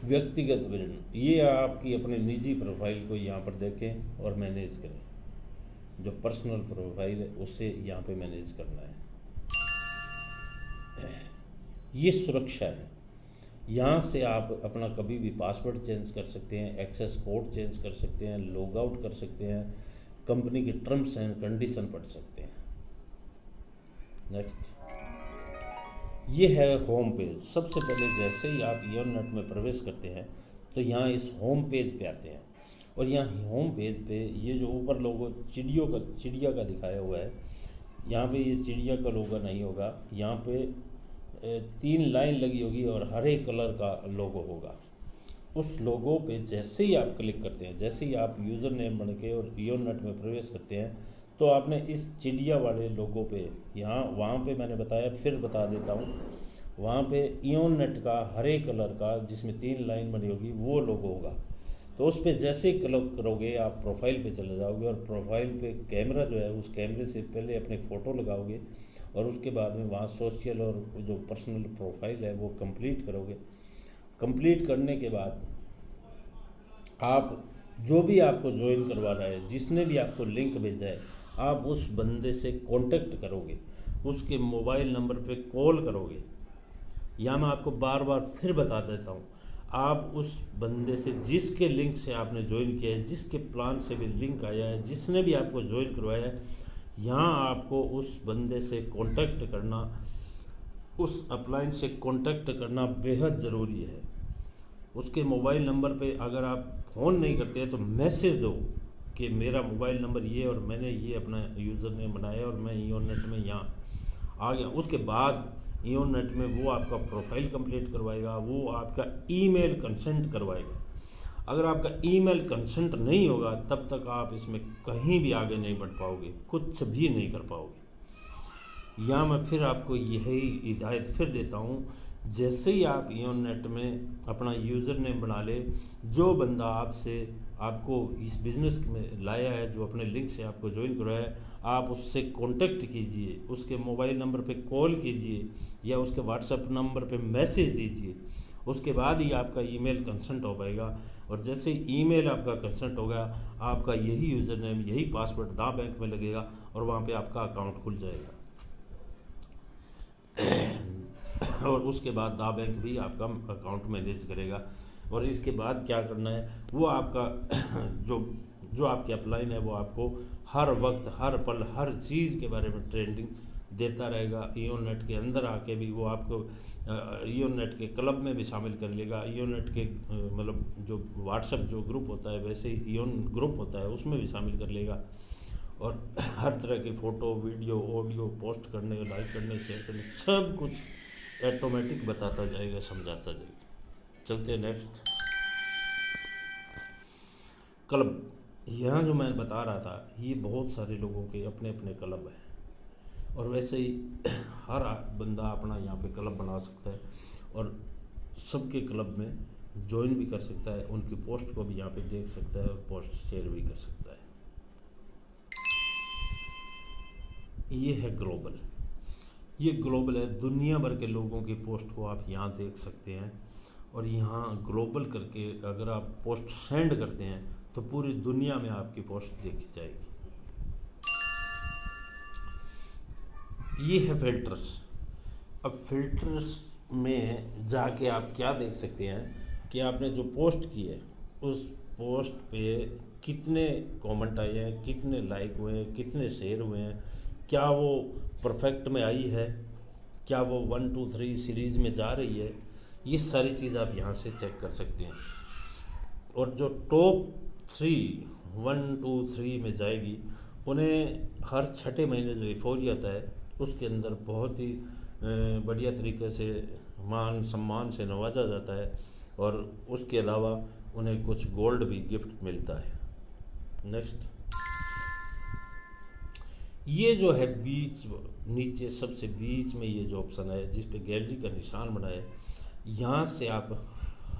व्यक्तिगत विवरण, ये आपकी अपने निजी प्रोफाइल को यहाँ पर देखें और मैनेज करें। जो पर्सनल प्रोफाइल है उससे यहाँ पे मैनेज करना है। ये सुरक्षा है, यहाँ से आप अपना कभी भी पासवर्ड चेंज कर सकते हैं, एक्सेस कोड चेंज कर सकते हैं, लॉग आउट कर सकते हैं, कंपनी के टर्म्स एंड कंडीशन पढ़ सकते हैं। नेक्स्ट, ये है होम पेज। सबसे पहले जैसे ही आप ईओनेट में प्रवेश करते हैं तो यहाँ इस होम पेज पे आते हैं और यहाँ होम पेज पे ये जो ऊपर लोगो चिड़िया का दिखाया हुआ है, यहाँ पे ये चिड़िया का लोगो नहीं होगा, यहाँ पे 3 लाइन लगी होगी और हरे कलर का लोगो होगा। उस लोगो पे जैसे ही आप क्लिक करते हैं, जैसे ही आप यूज़र नेम बन के और ईओनेट में प्रवेश करते हैं, तो आपने इस चिड़िया वाले लोगो पे वहाँ पे मैंने बताया, फिर बता देता हूँ, वहाँ पे ईओनेट का हरे कलर का जिसमें 3 लाइन बनी होगी वो लोगो होगा। तो उस पर जैसे ही क्लिक करोगे आप प्रोफाइल पे चले जाओगे, और प्रोफाइल पे कैमरा जो है उस कैमरे से पहले अपनी फ़ोटो लगाओगे, और उसके बाद में वहाँ सोशल और जो पर्सनल प्रोफाइल है वो कंप्लीट करोगे। कंप्लीट करने के बाद आप जो भी आपको ज्वाइन करवा रहा है, जिसने भी आपको लिंक भेजा है, आप उस बंदे से कांटेक्ट करोगे, उसके मोबाइल नंबर पे कॉल करोगे। या मैं आपको बार बार फिर बता देता हूँ, आप उस बंदे से जिसके लिंक से आपने ज्वाइन किया है, जिसके प्लान से भी लिंक आया है, जिसने भी आपको ज्वाइन करवाया है, यहाँ आपको उस बंदे से कांटेक्ट करना, उस अपलाइन से कांटेक्ट करना बेहद ज़रूरी है। उसके मोबाइल नंबर पे अगर आप फ़ोन नहीं करते हैं तो मैसेज दो कि मेरा मोबाइल नंबर ये और मैंने ये अपना यूज़र नेम बनाया और मैं ईओनेट में यहाँ आ गया। उसके बाद ईओनेट में वो आपका प्रोफाइल कंप्लीट करवाएगा, वो आपका ईमेल कंसेंट करवाएगा। अगर आपका ईमेल कंसेंट नहीं होगा तब तक आप इसमें कहीं भी आगे नहीं बढ़ पाओगे, कुछ भी नहीं कर पाओगे। या मैं फिर आपको यही हिदायत फिर देता हूँ, जैसे ही आप ईओनेट में अपना यूज़र नेम बना ले, जो बंदा आपको इस बिज़नेस में लाया है, जो अपने लिंक से आपको ज्वाइन करवाया है, आप उससे कांटेक्ट कीजिए, उसके मोबाइल नंबर पे कॉल कीजिए या उसके व्हाट्सएप नंबर पे मैसेज दीजिए। उसके बाद ही आपका ईमेल कंसेंट हो पाएगा, और जैसे ईमेल आपका कंसेंट होगा, आपका यही यूज़र नेम, यही पासवर्ड दा बैंक में लगेगा और वहाँ पे आपका अकाउंट खुल जाएगा। और उसके बाद दा बैंक भी आपका अकाउंट मैनेज करेगा। और इसके बाद क्या करना है, वो आपका जो आपकी अपलाइन है वो आपको हर वक्त, हर पल, हर चीज़ के बारे में ट्रेंडिंग देता रहेगा। ईओनेट के अंदर आके भी वो आपको ईओनेट के क्लब में भी शामिल कर लेगा। ईओनेट के मतलब जो व्हाट्सएप जो ग्रुप होता है, वैसे ही ईओन ग्रुप होता है, उसमें भी शामिल कर लेगा। और हर तरह की फ़ोटो, वीडियो, ऑडियो पोस्ट करने, लाइक करने, शेयर करने, सब कुछ ऑटोमेटिक बताता जाएगा, समझाता जाएगा। चलते हैं नेक्स्ट। क्लब, यहाँ जो मैं बता रहा था, ये बहुत सारे लोगों के अपने अपने क्लब हैं, और वैसे ही हर बंदा अपना यहाँ पे क्लब बना सकता है और सबके क्लब में ज्वाइन भी कर सकता है, उनकी पोस्ट को भी यहाँ पे देख सकता है और पोस्ट शेयर भी कर सकता है। ये है ग्लोबल, ये ग्लोबल है, दुनिया भर के लोगों की पोस्ट को आप यहाँ देख सकते हैं। और यहाँ ग्लोबल करके अगर आप पोस्ट सेंड करते हैं तो पूरी दुनिया में आपकी पोस्ट देखी जाएगी। ये है फिल्टर्स। अब फिल्टर्स में जाके आप क्या देख सकते हैं कि आपने जो पोस्ट की है उस पोस्ट पे कितने कमेंट आए हैं, कितने लाइक हुए हैं, कितने शेयर हुए हैं, क्या वो परफेक्ट में आई है, क्या वो 1 2 3 सीरीज़ में जा रही है। ये सारी चीज़ आप यहाँ से चेक कर सकते हैं। और जो टॉप 3 1 2 3 में जाएगी, उन्हें हर छठे महीने जो एफोरी आता है उसके अंदर बहुत ही बढ़िया तरीके से मान सम्मान से नवाजा जाता है, और उसके अलावा उन्हें कुछ गोल्ड भी गिफ्ट मिलता है। नेक्स्ट, ये जो है बीच नीचे सबसे बीच में ये जो ऑप्शन है जिस पे गैलरी का निशान बना है, यहाँ से आप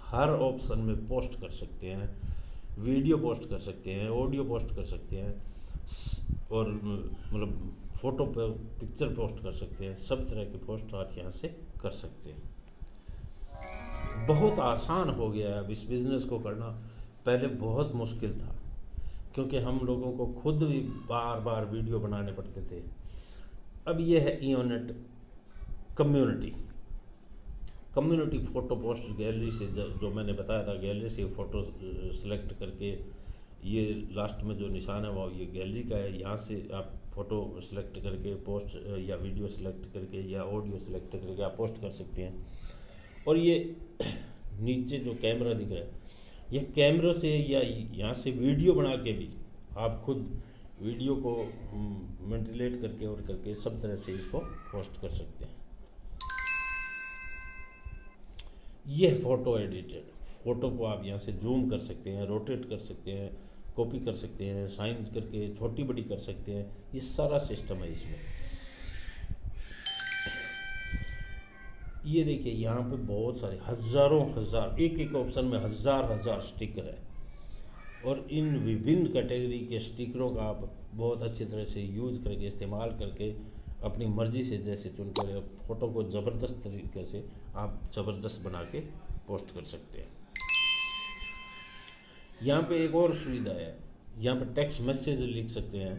हर ऑप्शन में पोस्ट कर सकते हैं, वीडियो पोस्ट कर सकते हैं, ऑडियो पोस्ट कर सकते हैं, और मतलब फ़ोटो पर पिक्चर पोस्ट कर सकते हैं। सब तरह के पोस्ट आप यहाँ से कर सकते हैं। बहुत आसान हो गया है अब इस बिज़नेस को करना, पहले बहुत मुश्किल था क्योंकि हम लोगों को खुद भी बार बार वीडियो बनाने पड़ते थे। अब ये है ईओनेट कम्युनिटी फ़ोटो पोस्ट गैलरी से, जो मैंने बताया था, गैलरी से फ़ोटो सेलेक्ट करके, ये लास्ट में जो निशान है वो ये गैलरी का है। यहाँ से आप फ़ोटो सेलेक्ट करके पोस्ट या वीडियो सेलेक्ट करके या ऑडियो सेलेक्ट करके आप पोस्ट कर सकते हैं। और ये नीचे जो कैमरा दिख रहा है, ये कैमरे से या यहाँ से वीडियो बना के भी आप खुद वीडियो को मेंटिलेट करके और करके सब तरह से इसको पोस्ट कर सकते हैं। ये फ़ोटो एडिटेड, फ़ोटो को आप यहाँ से जूम कर सकते हैं, रोटेट कर सकते हैं, कॉपी कर सकते हैं, साइन करके छोटी बड़ी कर सकते हैं। ये सारा सिस्टम है इसमें। ये देखिए यहाँ पे बहुत सारे हज़ारों एक ऑप्शन में हज़ार स्टिकर है। और इन विभिन्न कैटेगरी के स्टिकरों का आप बहुत अच्छी तरह से यूज़ करके, इस्तेमाल करके, अपनी मर्ज़ी से जैसे चुनकर फ़ोटो को ज़बरदस्त तरीके से आप ज़बरदस्त बना के पोस्ट कर सकते हैं। यहाँ पे एक और सुविधा है, यहाँ पे टेक्स्ट मैसेज लिख सकते हैं,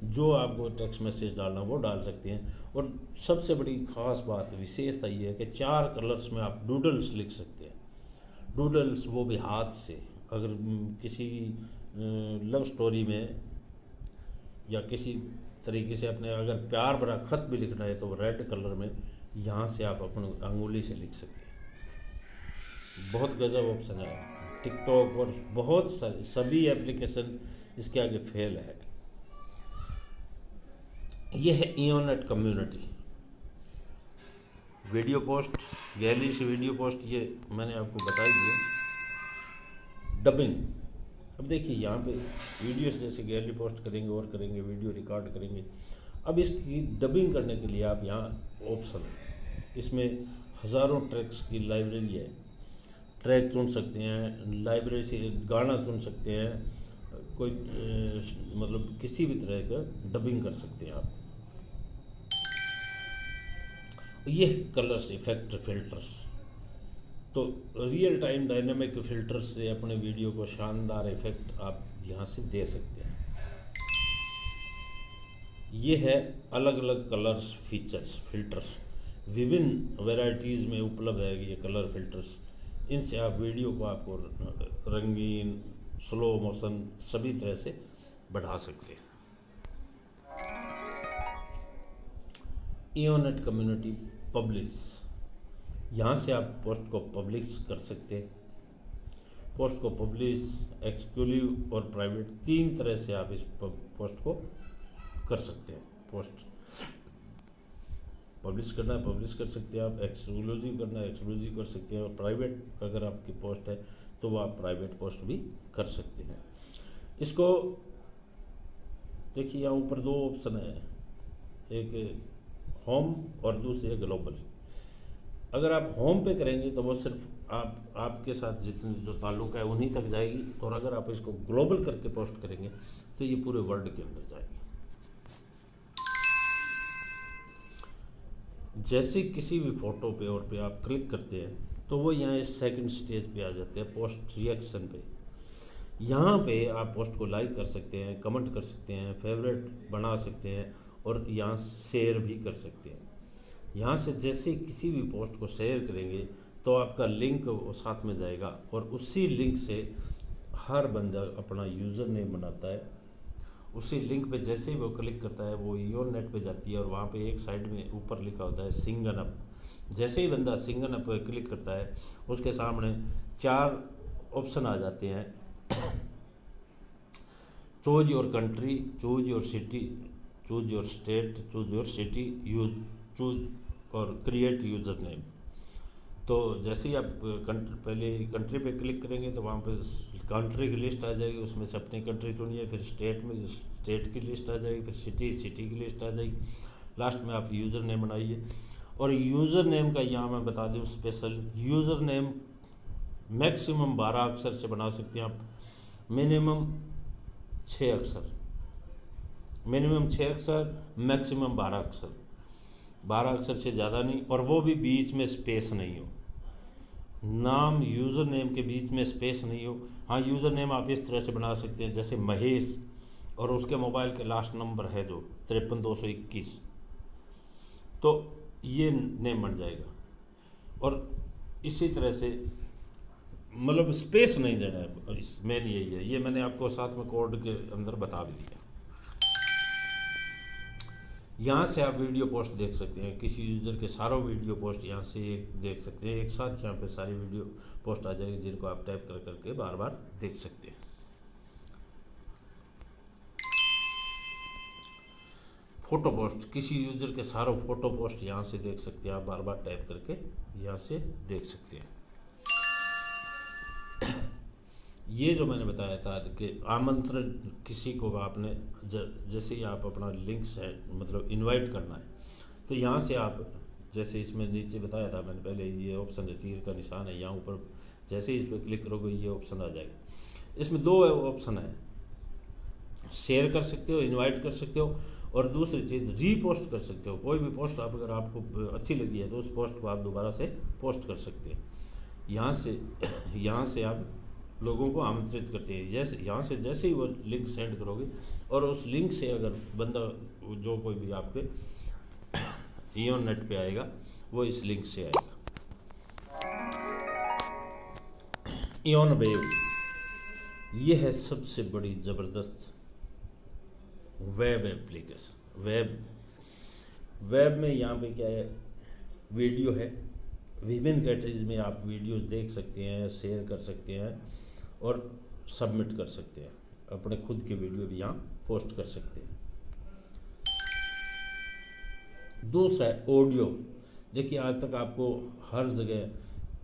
जो आपको टेक्स्ट मैसेज डालना वो डाल सकते हैं। और सबसे बड़ी ख़ास बात, विशेषता ये है कि 4 कलर्स में आप डूडल्स लिख सकते हैं। डूडल्स वो भी हाथ से, अगर किसी लव स्टोरी में या किसी तरीके से अपने अगर प्यार भरा खत भी लिखना है तो रेड कलर में यहाँ से आप अपनी अंगुली से लिख सकते हैं। बहुत गजब ऑप्शन है। टिकटॉक और बहुत सारे सभी एप्लीकेशन इसके आगे फेल है। ये है इयोनेट कम्युनिटी वीडियो पोस्ट, गैलरी से वीडियो पोस्ट, ये मैंने आपको बता दिया। डबिंग, अब देखिए यहाँ पे वीडियोस जैसे गैलरी पोस्ट करेंगे और करेंगे, वीडियो रिकॉर्ड करेंगे। अब इसकी डबिंग करने के लिए आप यहाँ ऑप्शन है, इसमें हज़ारों ट्रैक्स की लाइब्रेरी है। ट्रैक चुन सकते हैं, लाइब्रेरी से गाना चुन सकते हैं, कोई मतलब किसी भी तरह का डबिंग कर सकते हैं आप। ये कलर्स, इफेक्ट, फिल्टर्स, तो रियल टाइम डायनामिक फिल्टर्स से अपने वीडियो को शानदार इफेक्ट आप यहाँ से दे सकते हैं। ये है अलग अलग कलर्स, फीचर्स, फिल्टर्स, विभिन्न वैरायटीज़ में उपलब्ध है ये कलर फिल्टर्स। इनसे आप वीडियो को आपको रंगीन, स्लो मोशन सभी तरह से बढ़ा सकते हैं। इयोनेट कम्युनिटी पब्लिश, यहाँ से आप पोस्ट को पब्लिश कर सकते हैं। पोस्ट को पब्लिश, एक्सक्लूसिव और प्राइवेट, 3 तरह से आप इस पोस्ट को कर सकते हैं। पोस्ट पब्लिश करना है पब्लिश कर सकते हैं आप, एक्सक्लूसिव करना है एक्सक्लूसिव कर सकते हैं, और प्राइवेट अगर आपकी पोस्ट है तो वो आप प्राइवेट पोस्ट भी कर सकते हैं। इसको देखिए, यहाँ ऊपर 2 ऑप्शन है, एक होम और दूसरे ग्लोबल। अगर आप होम पे करेंगे तो वो सिर्फ आपके साथ जितने जो ताल्लुक़ है उन्हीं तक जाएगी, और अगर आप इसको ग्लोबल करके पोस्ट करेंगे तो ये पूरे वर्ल्ड के अंदर जाएगी। जैसे किसी भी फ़ोटो पे और पे आप क्लिक करते हैं तो वो यहाँ इस सेकंड स्टेज पे आ जाते हैं, पोस्ट रिएक्शन पे। यहाँ पे आप पोस्ट को लाइक कर सकते हैं, कमेंट कर सकते हैं, फेवरेट बना सकते हैं, और यहाँ शेयर भी कर सकते हैं। यहाँ से जैसे किसी भी पोस्ट को शेयर करेंगे तो आपका लिंक वो साथ में जाएगा, और उसी लिंक से हर बंदा अपना यूज़र नेम बनाता है। उसी लिंक पे जैसे ही वो क्लिक करता है वो इयोनेट पे जाती है, और वहाँ पे एक साइड में ऊपर लिखा होता है सिंगन अप। जैसे ही बंदा सिंगन अप पे क्लिक करता है उसके सामने 4 ऑप्शन आ जाते हैं। Choose your country, choose your city, choose your state, choose your city, use choose और क्रिएट यूज़र नेम। तो जैसे ही आप पहले कंट्री पे क्लिक करेंगे तो वहाँ पे कंट्री की लिस्ट आ जाएगी, उसमें से अपनी कंट्री चुनिए, फिर स्टेट में स्टेट की लिस्ट आ जाएगी, फिर सिटी की लिस्ट आ जाएगी, लास्ट में आप यूज़र नेम बनाइए। और यूज़र नेम का यहाँ मैं बता दूँ स्पेशल, यूज़र नेम मैक्सिमम 12 अक्षर से बना सकते हैं आप, मिनिमम 6 अक्षर, मिनिमम 6 अक्षर, मैक्सिमम 12 अक्षर, 12 अक्षर से ज़्यादा नहीं, और वो भी बीच में स्पेस नहीं हो। नाम यूज़र नेम के बीच में स्पेस नहीं हो। हाँ, यूज़र नेम आप इस तरह से बना सकते हैं जैसे महेश, और उसके मोबाइल के लास्ट नंबर है जो 53221, तो ये नेम बन जाएगा। और इसी तरह से मतलब स्पेस नहीं देना है, मेन यही है। ये मैंने आपको साथ में कोड के अंदर बता भी दिया। यहाँ से आप वीडियो पोस्ट देख सकते हैं, किसी यूज़र के सारों वीडियो पोस्ट यहाँ से देख सकते हैं। एक साथ यहाँ पे सारी वीडियो पोस्ट आ जाएगी जिनको आप टाइप कर करके बार बार देख सकते हैं। फ़ोटो पोस्ट, किसी यूज़र के सारों फ़ोटो पोस्ट यहाँ से देख सकते हैं, आप बार बार टाइप करके यहाँ से देख सकते हैं। ये जो मैंने बताया था कि आमंत्रण किसी को आपने जैसे ही आप अपना लिंक से मतलब इनवाइट करना है, तो यहाँ से आप जैसे इसमें नीचे बताया था मैंने पहले, ये ऑप्शन है तीर का निशान है, यहाँ ऊपर जैसे ही इस पर क्लिक करोगे ये ऑप्शन आ जाएगा। इसमें दो ऑप्शन है, शेयर कर सकते हो, इनवाइट कर सकते हो, और दूसरी चीज़ रीपोस्ट कर सकते हो। कोई भी पोस्ट आप अगर आपको अच्छी लगी है तो उस पोस्ट को आप दोबारा से पोस्ट कर सकते हैं। यहाँ से आप लोगों को आमंत्रित करते हैं। जैसे ही वो लिंक सेंड करोगे और उस लिंक से अगर बंदा जो कोई भी आपके इयोन नेट पे आएगा वो इस लिंक से आएगा। इयोन वेव ये है सबसे बड़ी ज़बरदस्त वेब एप्लीकेशन। वेब में यहाँ पे क्या है, वीडियो है, विभिन्न कैटेगरीज में आप वीडियोस देख सकते हैं, शेयर कर सकते हैं और सबमिट कर सकते हैं। अपने खुद के वीडियो भी यहाँ पोस्ट कर सकते हैं। दूसरा है ऑडियो। देखिए आज तक आपको हर जगह,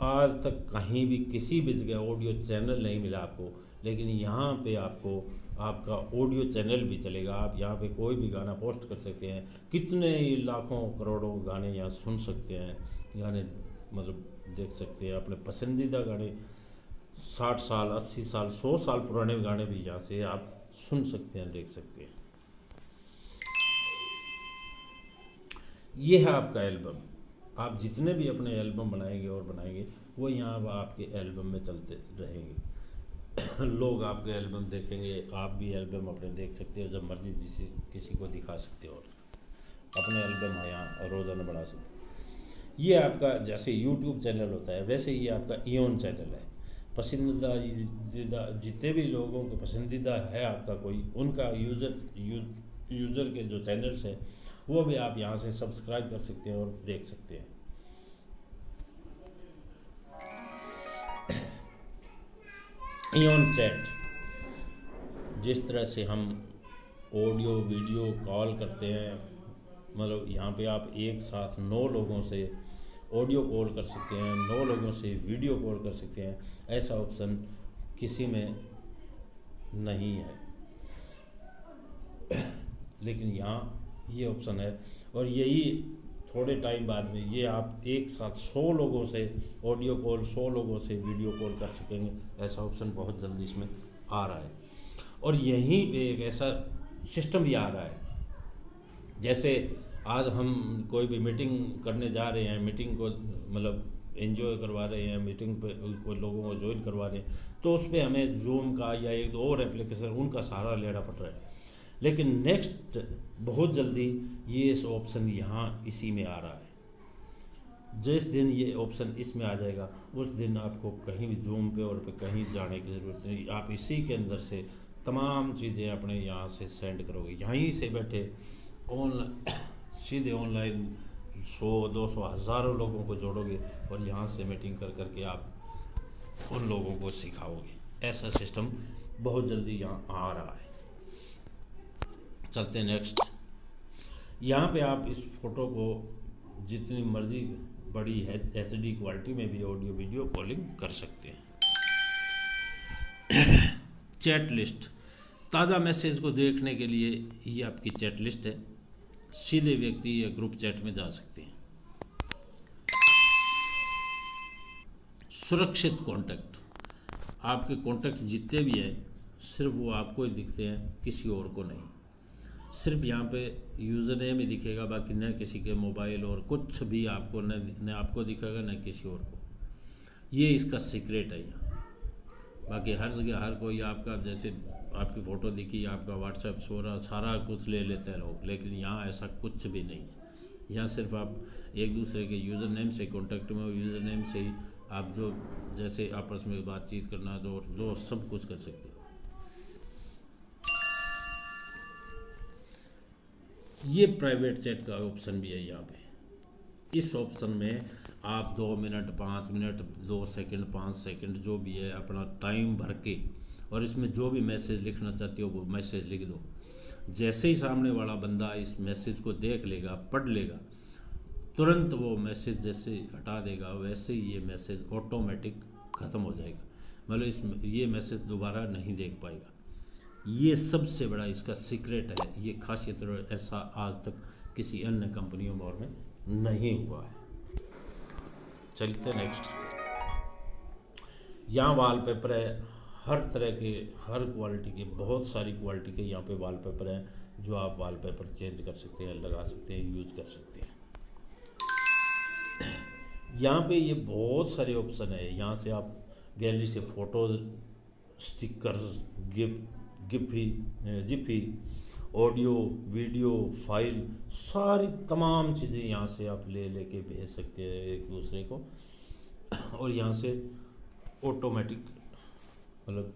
आज तक कहीं भी किसी भी जगह ऑडियो चैनल नहीं मिला आपको, लेकिन यहाँ पे आपको आपका ऑडियो चैनल भी चलेगा। आप यहाँ पे कोई भी गाना पोस्ट कर सकते हैं, कितने लाखों करोड़ों गाने यहाँ सुन सकते हैं, गाने मतलब देख सकते हैं। अपने पसंदीदा गाने 60 साल 80 साल 100 साल पुराने गाने भी यहाँ से आप सुन सकते हैं, देख सकते हैं। ये है आपका एल्बम। आप जितने भी अपने एल्बम बनाएंगे और बनाएंगे वो यहाँ आपके एल्बम में चलते रहेंगे। लोग आपके एल्बम देखेंगे, आप भी एल्बम अपने देख सकते हो, जब मर्जी किसी को दिखा सकते हो और अपने एल्बम यहाँ रोज़ाना बना सकते हो। ये आपका जैसे यूट्यूब चैनल होता है वैसे ये आपका इयोन चैनल है। पसंदीदा जितने भी लोगों को पसंदीदा है आपका कोई, उनका यूज़र के जो चैनल्स हैं वो भी आप यहाँ से सब्सक्राइब कर सकते हैं और देख सकते हैं। इयोन चैट, जिस तरह से हम ऑडियो वीडियो कॉल करते हैं, मतलब यहाँ पे आप एक साथ 9 लोगों से ऑडियो कॉल कर सकते हैं, 9 लोगों से वीडियो कॉल कर सकते हैं। ऐसा ऑप्शन किसी में नहीं है, लेकिन यहाँ ये ऑप्शन है। और यही थोड़े टाइम बाद में ये आप एक साथ 100 लोगों से ऑडियो कॉल, 100 लोगों से वीडियो कॉल कर सकेंगे। ऐसा ऑप्शन बहुत जल्दी इसमें आ रहा है। और यहीं पे एक ऐसा सिस्टम भी आ रहा है, जैसे आज हम कोई भी मीटिंग करने जा रहे हैं, मीटिंग को मतलब एंजॉय करवा रहे हैं, मीटिंग पे कोई लोगों को ज्वाइन करवा रहे हैं, तो उस पर हमें जूम का या एक दो और एप्लीकेशन उनका सहारा लेना पड़ रहा है। लेकिन नेक्स्ट बहुत जल्दी ये इस ऑप्शन यहाँ इसी में आ रहा है। जिस दिन ये ऑप्शन इसमें आ जाएगा उस दिन आपको कहीं भी जूम पे और पे कहीं जाने की ज़रूरत नहीं। आप इसी के अंदर से तमाम चीज़ें अपने यहाँ से सेंड करोगे, यहीं से बैठे सीधे ऑनलाइन 100-200 हज़ारों लोगों को जोड़ोगे और यहाँ से मीटिंग कर करके आप उन लोगों को सिखाओगे। ऐसा सिस्टम बहुत जल्दी यहाँ आ रहा है। चलते हैं नेक्स्ट। यहाँ पे आप इस फ़ोटो को जितनी मर्जी बड़ी है HD क्वालिटी में भी ऑडियो वीडियो कॉलिंग कर सकते हैं। चैट लिस्ट, ताज़ा मैसेज को देखने के लिए ये आपकी चैट लिस्ट है। सीधे व्यक्ति या ग्रुप चैट में जा सकते हैं। सुरक्षित कॉन्टैक्ट, आपके कॉन्टैक्ट जितने भी हैं सिर्फ वो आपको ही दिखते हैं, किसी और को नहीं। सिर्फ यहाँ पे यूज़र नेम ही दिखेगा, बाकी न किसी के मोबाइल और कुछ भी आपको न आपको दिखेगा न किसी और को। ये इसका सीक्रेट है यहाँ। बाकी हर जगह हर कोई आपका, जैसे आपकी फ़ोटो दिखी, आपका व्हाट्सएप सारा कुछ ले लेते हैं लोग, लेकिन यहाँ ऐसा कुछ भी नहीं है। यहाँ सिर्फ आप एक दूसरे के यूज़र नेम से कॉन्टैक्ट में हो, यूज़र नेम से ही आप जो जैसे आपस में बातचीत करना जो सब कुछ कर सकते हो। ये प्राइवेट चैट का ऑप्शन भी है यहाँ पे। इस ऑप्शन में आप 2 मिनट 5 मिनट 2 सेकंड 5 सेकंड जो भी है अपना टाइम भर के, और इसमें जो भी मैसेज लिखना चाहते हो वो मैसेज लिख दो। जैसे ही सामने वाला बंदा इस मैसेज को देख लेगा, पढ़ लेगा, तुरंत वो मैसेज जैसे हटा देगा वैसे ही ये मैसेज ऑटोमेटिक ख़त्म हो जाएगा। मतलब ये मैसेज दोबारा नहीं देख पाएगा। ये सबसे बड़ा इसका सीक्रेट है। ये खासियत ऐसा आज तक किसी अन्य कंपनियों में नहीं हुआ है। चलते नेक्स्ट। यहाँ वॉलपेपर है, हर तरह के, हर क्वालिटी के, बहुत सारी क्वालिटी के यहाँ पे वॉलपेपर हैं जो आप वॉलपेपर चेंज कर सकते हैं, लगा सकते हैं, यूज़ कर सकते हैं। यहाँ पे ये बहुत सारे ऑप्शन है। यहाँ से आप गैलरी से photos, stickers, zippy, audio, video, file, सारी तमाम चीज़ें यहाँ से आप लेके भेज सकते हैं एक दूसरे को। और यहाँ से ऑटोमेटिक मतलब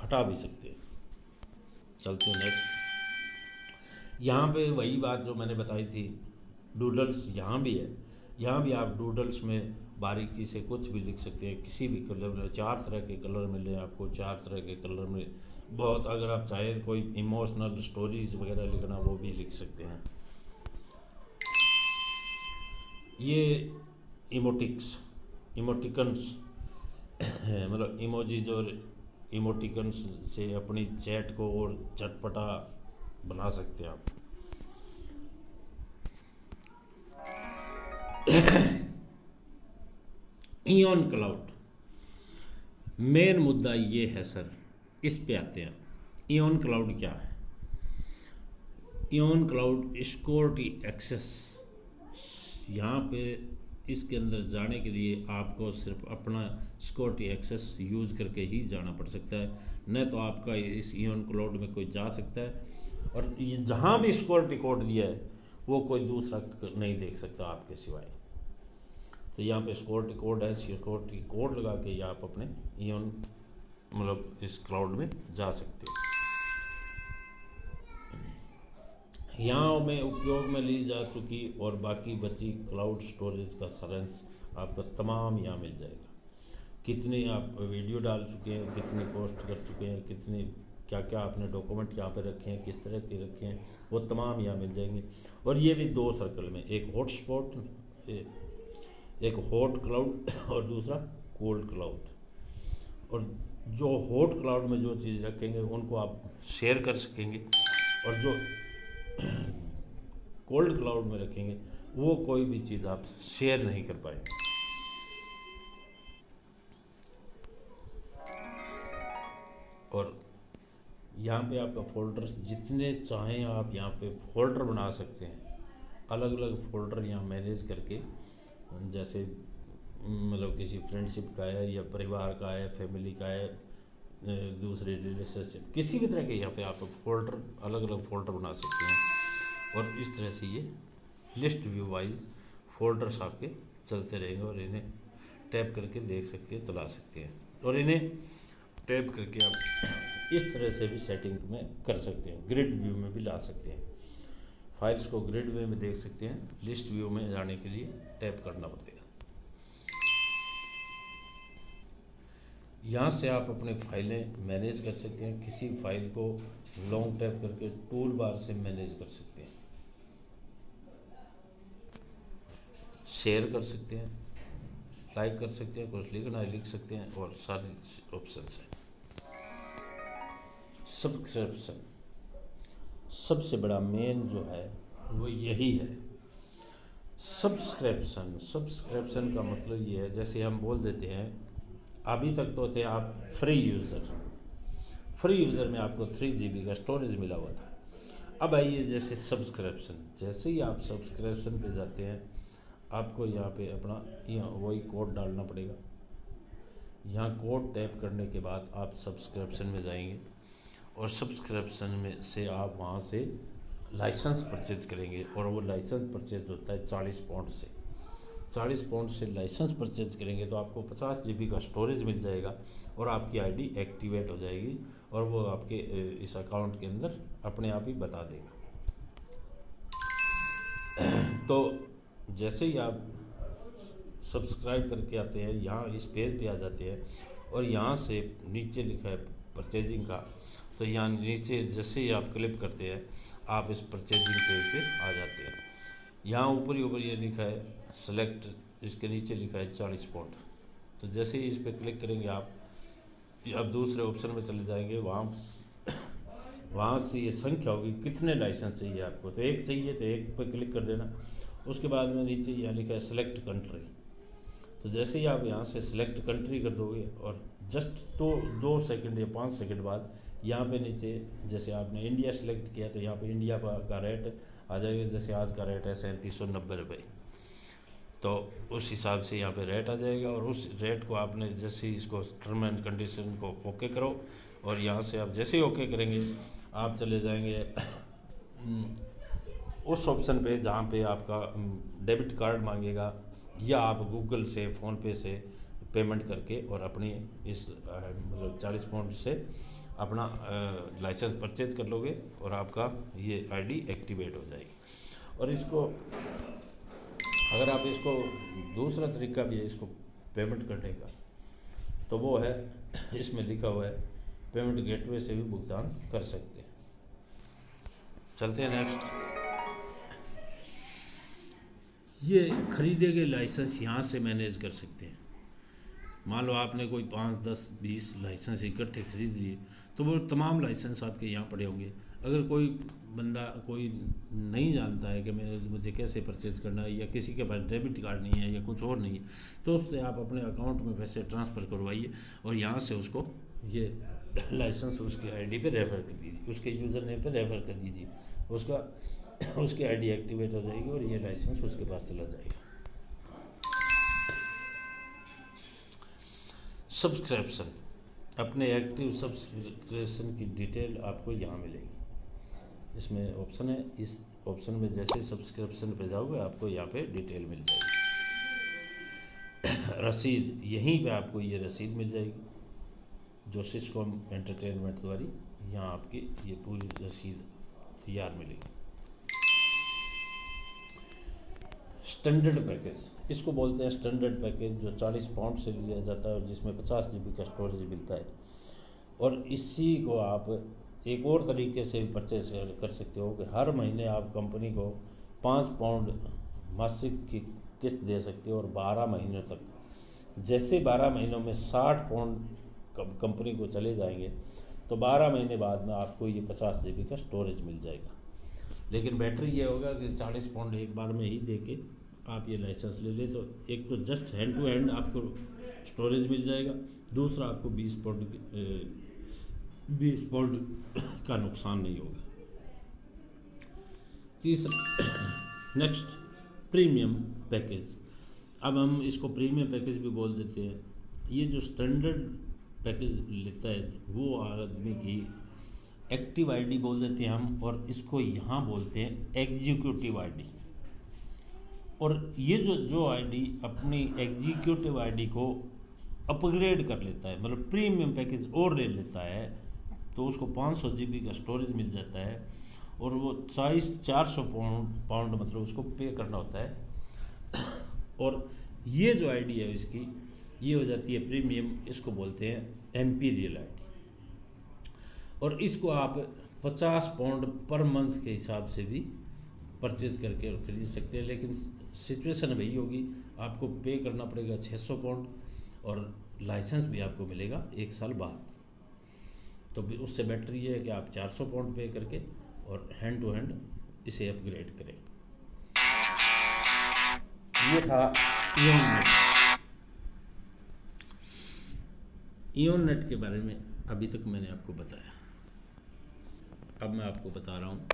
हटा भी सकते हैं। चलते हैं नेक्स्ट। यहाँ पे वही बात जो मैंने बताई थी, डूडल्स यहाँ भी है। यहाँ भी आप डूडल्स में बारीकी से कुछ भी लिख सकते हैं, किसी भी कलर में। 4 तरह के कलर मिले आपको, 4 तरह के कलर में बहुत, अगर आप चाहें कोई इमोशनल स्टोरीज वगैरह लिखना वो भी लिख सकते हैं। ये इमोटिकन्स मतलब इमोजीज और इमोटिकन्स से अपनी चैट को और चटपटा बना सकते हैं आप। इयॉन क्लाउड, मेन मुद्दा ये है सर, इस पे आते हैं। इयॉन क्लाउड क्या है? Ion cloud security access. यहाँ पे इसके अंदर जाने के लिए आपको सिर्फ अपना सिक्योरिटी एक्सेस यूज़ करके ही जाना पड़ सकता है, न तो आपका इस इयॉन क्लाउड में कोई जा सकता है। और ये जहाँ भी सिक्योरिटी कोड दिया है वो कोई दूसरा नहीं देख सकता आपके सिवाय। तो यहाँ पे सिक्योरिटी कोड है, सिक्योरिटी कोड लगा के आप अपने इयॉन मतलब इस क्लाउड में जा सकते हो। यहाँ में उपयोग में ली जा चुकी और बाकी बची क्लाउड स्टोरेज का सारांश आपको तमाम यहाँ मिल जाएगा। कितने आप वीडियो डाल चुके हैं, कितने पोस्ट कर चुके हैं, कितने क्या क्या आपने डॉक्यूमेंट यहाँ पे रखे हैं, किस तरह के रखे हैं, वो तमाम यहाँ मिल जाएंगे। और ये भी 2 सर्कल में, एक हॉटस्पॉट, एक हॉट क्लाउड और दूसरा कोल्ड क्लाउड। और जो हॉट क्लाउड में जो चीज़ रखेंगे उनको आप शेयर कर सकेंगे, और जो कोल्ड क्लाउड में रखेंगे वो कोई भी चीज़ आप शेयर नहीं कर पाएंगे। और यहाँ पे आपका फोल्डर्स जितने चाहें आप यहाँ पे फोल्डर बना सकते हैं, अलग अलग फोल्डर यहाँ मैनेज करके। जैसे मतलब किसी फ्रेंडशिप का है या परिवार का है, फैमिली का है, दूसरे रिलेशनशिप, किसी भी तरह के यहाँ पे आप फोल्डर, अलग अलग फोल्डर बना सकते हैं। और इस तरह से ये लिस्ट व्यू वाइज फोल्डर्स आपके चलते रहेंगे, और इन्हें टैप करके देख सकते हैं, चला सकते हैं। और इन्हें टैप करके आप इस तरह से भी सेटिंग में कर सकते हैं, ग्रिड व्यू में भी ला सकते हैं। फाइल्स को ग्रिड व्यू में देख सकते हैं, लिस्ट व्यू में जाने के लिए टैप करना पड़ेगा। यहाँ से आप अपने फाइलें मैनेज कर सकते हैं। किसी फाइल को लॉन्ग टैप करके टूल बार से मैनेज कर सकते हैं, शेयर कर सकते हैं, लाइक कर सकते हैं, कुछ लिखना है लिख सकते हैं, और सारे ऑप्शंस हैं। सब्सक्रिप्शन सबसे बड़ा मेन जो है वो यही है। सब्सक्रिप्शन का मतलब ये है, जैसे हम बोल देते हैं अभी तक तो थे आप फ्री यूज़र में आपको 3 GB का स्टोरेज मिला हुआ था। अब आइए जैसे सब्सक्रिप्शन, जैसे ही आप सब्सक्रिप्शन पे जाते हैं आपको यहाँ पे अपना वही कोड डालना पड़ेगा। यहाँ कोड टैप करने के बाद आप सब्सक्रिप्शन में जाएंगे, और सब्सक्रिप्शन में से आप वहाँ से लाइसेंस परचेज करेंगे। और वो लाइसेंस परचेज होता है 40 पाउंड से। 40 पाउंड से लाइसेंस परचेज करेंगे तो आपको 50 GB का स्टोरेज मिल जाएगा, और आपकी आईडी एक्टिवेट हो जाएगी, और वो आपके इस अकाउंट के अंदर अपने आप ही बता देगा। तो जैसे ही आप सब्सक्राइब करके आते हैं, यहाँ इस पेज पे आ जाते हैं, और यहाँ से नीचे लिखा है परचेजिंग का, तो यहाँ नीचे जैसे ही आप क्लिक करते हैं आप इस परचेजिंग पेज पे आ जाते हैं। यहाँ ऊपर ये लिखा है सेलेक्ट, इसके नीचे लिखा है 40 पाउंड। तो जैसे ही इस पर क्लिक करेंगे आप दूसरे ऑप्शन में चले जाएंगे। वहाँ से ये संख्या होगी कितने लाइसेंस चाहिए आपको, तो 1 चाहिए तो 1 पर क्लिक कर देना। उसके बाद में नीचे यहाँ लिखा है सेलेक्ट कंट्री, तो जैसे ही आप यहाँ से सिलेक्ट कंट्री कर दोगे और जस्ट 2 सेकंड या 5 सेकंड बाद यहाँ पे नीचे जैसे आपने इंडिया सेलेक्ट किया तो यहाँ पे इंडिया का रेट आ जाएगा। जैसे आज का रेट है 3790 रुपये, तो उस हिसाब से यहाँ पे रेट आ जाएगा और उस रेट को आपने जैसे ही इसको टर्म एंड कंडीशन को ओके करो और यहाँ से आप जैसे ही ओके करेंगे आप चले जाएंगे उस ऑप्शन पे जहाँ पे आपका डेबिट कार्ड मांगेगा या आप गूगल से फ़ोनपे से पेमेंट करके और अपनी इस मतलब 40 पाउंड से अपना लाइसेंस परचेज कर लोगे और आपका ये आईडी एक्टिवेट हो जाएगी। और इसको अगर आप इसको दूसरा तरीका भी है इसको पेमेंट करने का, तो वो है इसमें लिखा हुआ है पेमेंट गेटवे से भी भुगतान कर सकते हैं। चलते हैं नेक्स्ट। ये खरीदे गए लाइसेंस यहाँ से मैनेज कर सकते हैं। मान लो आपने कोई 5, 10, 20 लाइसेंस इकट्ठे खरीद लिए तो वो तमाम लाइसेंस आपके यहाँ पड़े होंगे। अगर कोई बंदा कोई नहीं जानता है कि मुझे कैसे परचेज करना है या किसी के पास डेबिट कार्ड नहीं है या कुछ और नहीं है, तो उससे आप अपने अकाउंट में पैसे ट्रांसफ़र करवाइए और यहाँ से उसको ये लाइसेंस उसकी आईडी पे रेफ़र कर दीजिए, उसके यूज़र नेम पे रेफ़र कर दीजिए, उसकी आईडी एक्टिवेट हो जाएगी और ये लाइसेंस उसके पास चला जाएगा। सब्सक्रिप्शन, अपने एक्टिव सब्सक्रिप्शन की डिटेल आपको यहाँ मिलेगी। इसमें ऑप्शन है, इस ऑप्शन में जैसे सब्सक्रिप्शन पे जाओगे आपको यहाँ पे डिटेल मिल जाएगी। रसीद, यहीं पे आपको ये रसीद मिल जाएगी जो सिस्कॉम एंटरटेनमेंट द्वारा यहाँ आपकी ये पूरी रसीद तैयार मिलेगी। स्टैंडर्ड पैकेज, इसको बोलते हैं स्टैंडर्ड पैकेज, जो 40 पाउंड से लिया जाता है और जिसमें 50 GB का स्टोरेज मिलता है। और इसी को आप एक और तरीके से परचेज कर सकते हो कि हर महीने आप कंपनी को 5 पाउंड मासिक की किस्त दे सकते हो और 12 महीनों तक। जैसे 12 महीनों में 60 पाउंड कंपनी को चले जाएंगे तो 12 महीने बाद में आपको ये 50 GB का स्टोरेज मिल जाएगा। लेकिन बेटर ये होगा कि 40 पाउंड एक बार में ही दे के आप ये लाइसेंस ले लें, तो एक तो जस्ट हैंड टू हैंड आपको स्टोरेज मिल जाएगा, दूसरा आपको 20 पाउंड का नुकसान नहीं होगा। तीसरा नेक्स्ट प्रीमियम पैकेज। अब हम इसको प्रीमियम पैकेज भी बोल देते हैं। ये जो स्टैंडर्ड पैकेज लेता है वो आदमी की एक्टिव आईडी बोल देते हैं हम, और इसको यहाँ बोलते हैं एग्जीक्यूटिव आईडी। और ये जो आईडी अपनी एग्जीक्यूटिव आईडी को अपग्रेड कर लेता है, मतलब प्रीमियम पैकेज और ले लेता है, तो उसको 500 GB का स्टोरेज मिल जाता है और वो 400 पाउंड मतलब उसको पे करना होता है। और ये जो आईडी है इसकी ये हो जाती है प्रीमियम, इसको बोलते हैं एम्पीरियल आईडी। और इसको आप 50 पाउंड पर मंथ के हिसाब से भी परचेज करके और ख़रीद सकते हैं। लेकिन सिचुएशन वही होगी, आपको पे करना पड़ेगा 600 पाउंड और लाइसेंस भी आपको मिलेगा 1 साल बाद। तो उससे बेटर ये है कि आप 400 पाउंड पे करके और हैंड टू हैंड इसे अपग्रेड करें। ये था इयोन नेट के बारे में अभी तक मैंने आपको बताया। अब मैं आपको बता रहा हूँ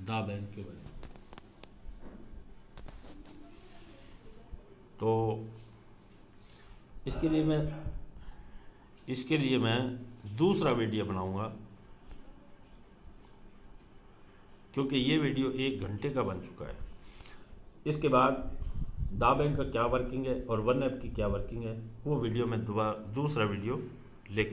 दा बैंक के बारे में। तो इसके लिए मैं दूसरा वीडियो बनाऊंगा, क्योंकि ये वीडियो 1 घंटे का बन चुका है। इसके बाद दा बैंक का क्या वर्किंग है और वन ऐप की क्या वर्किंग है वो वीडियो में दूसरा वीडियो लेकर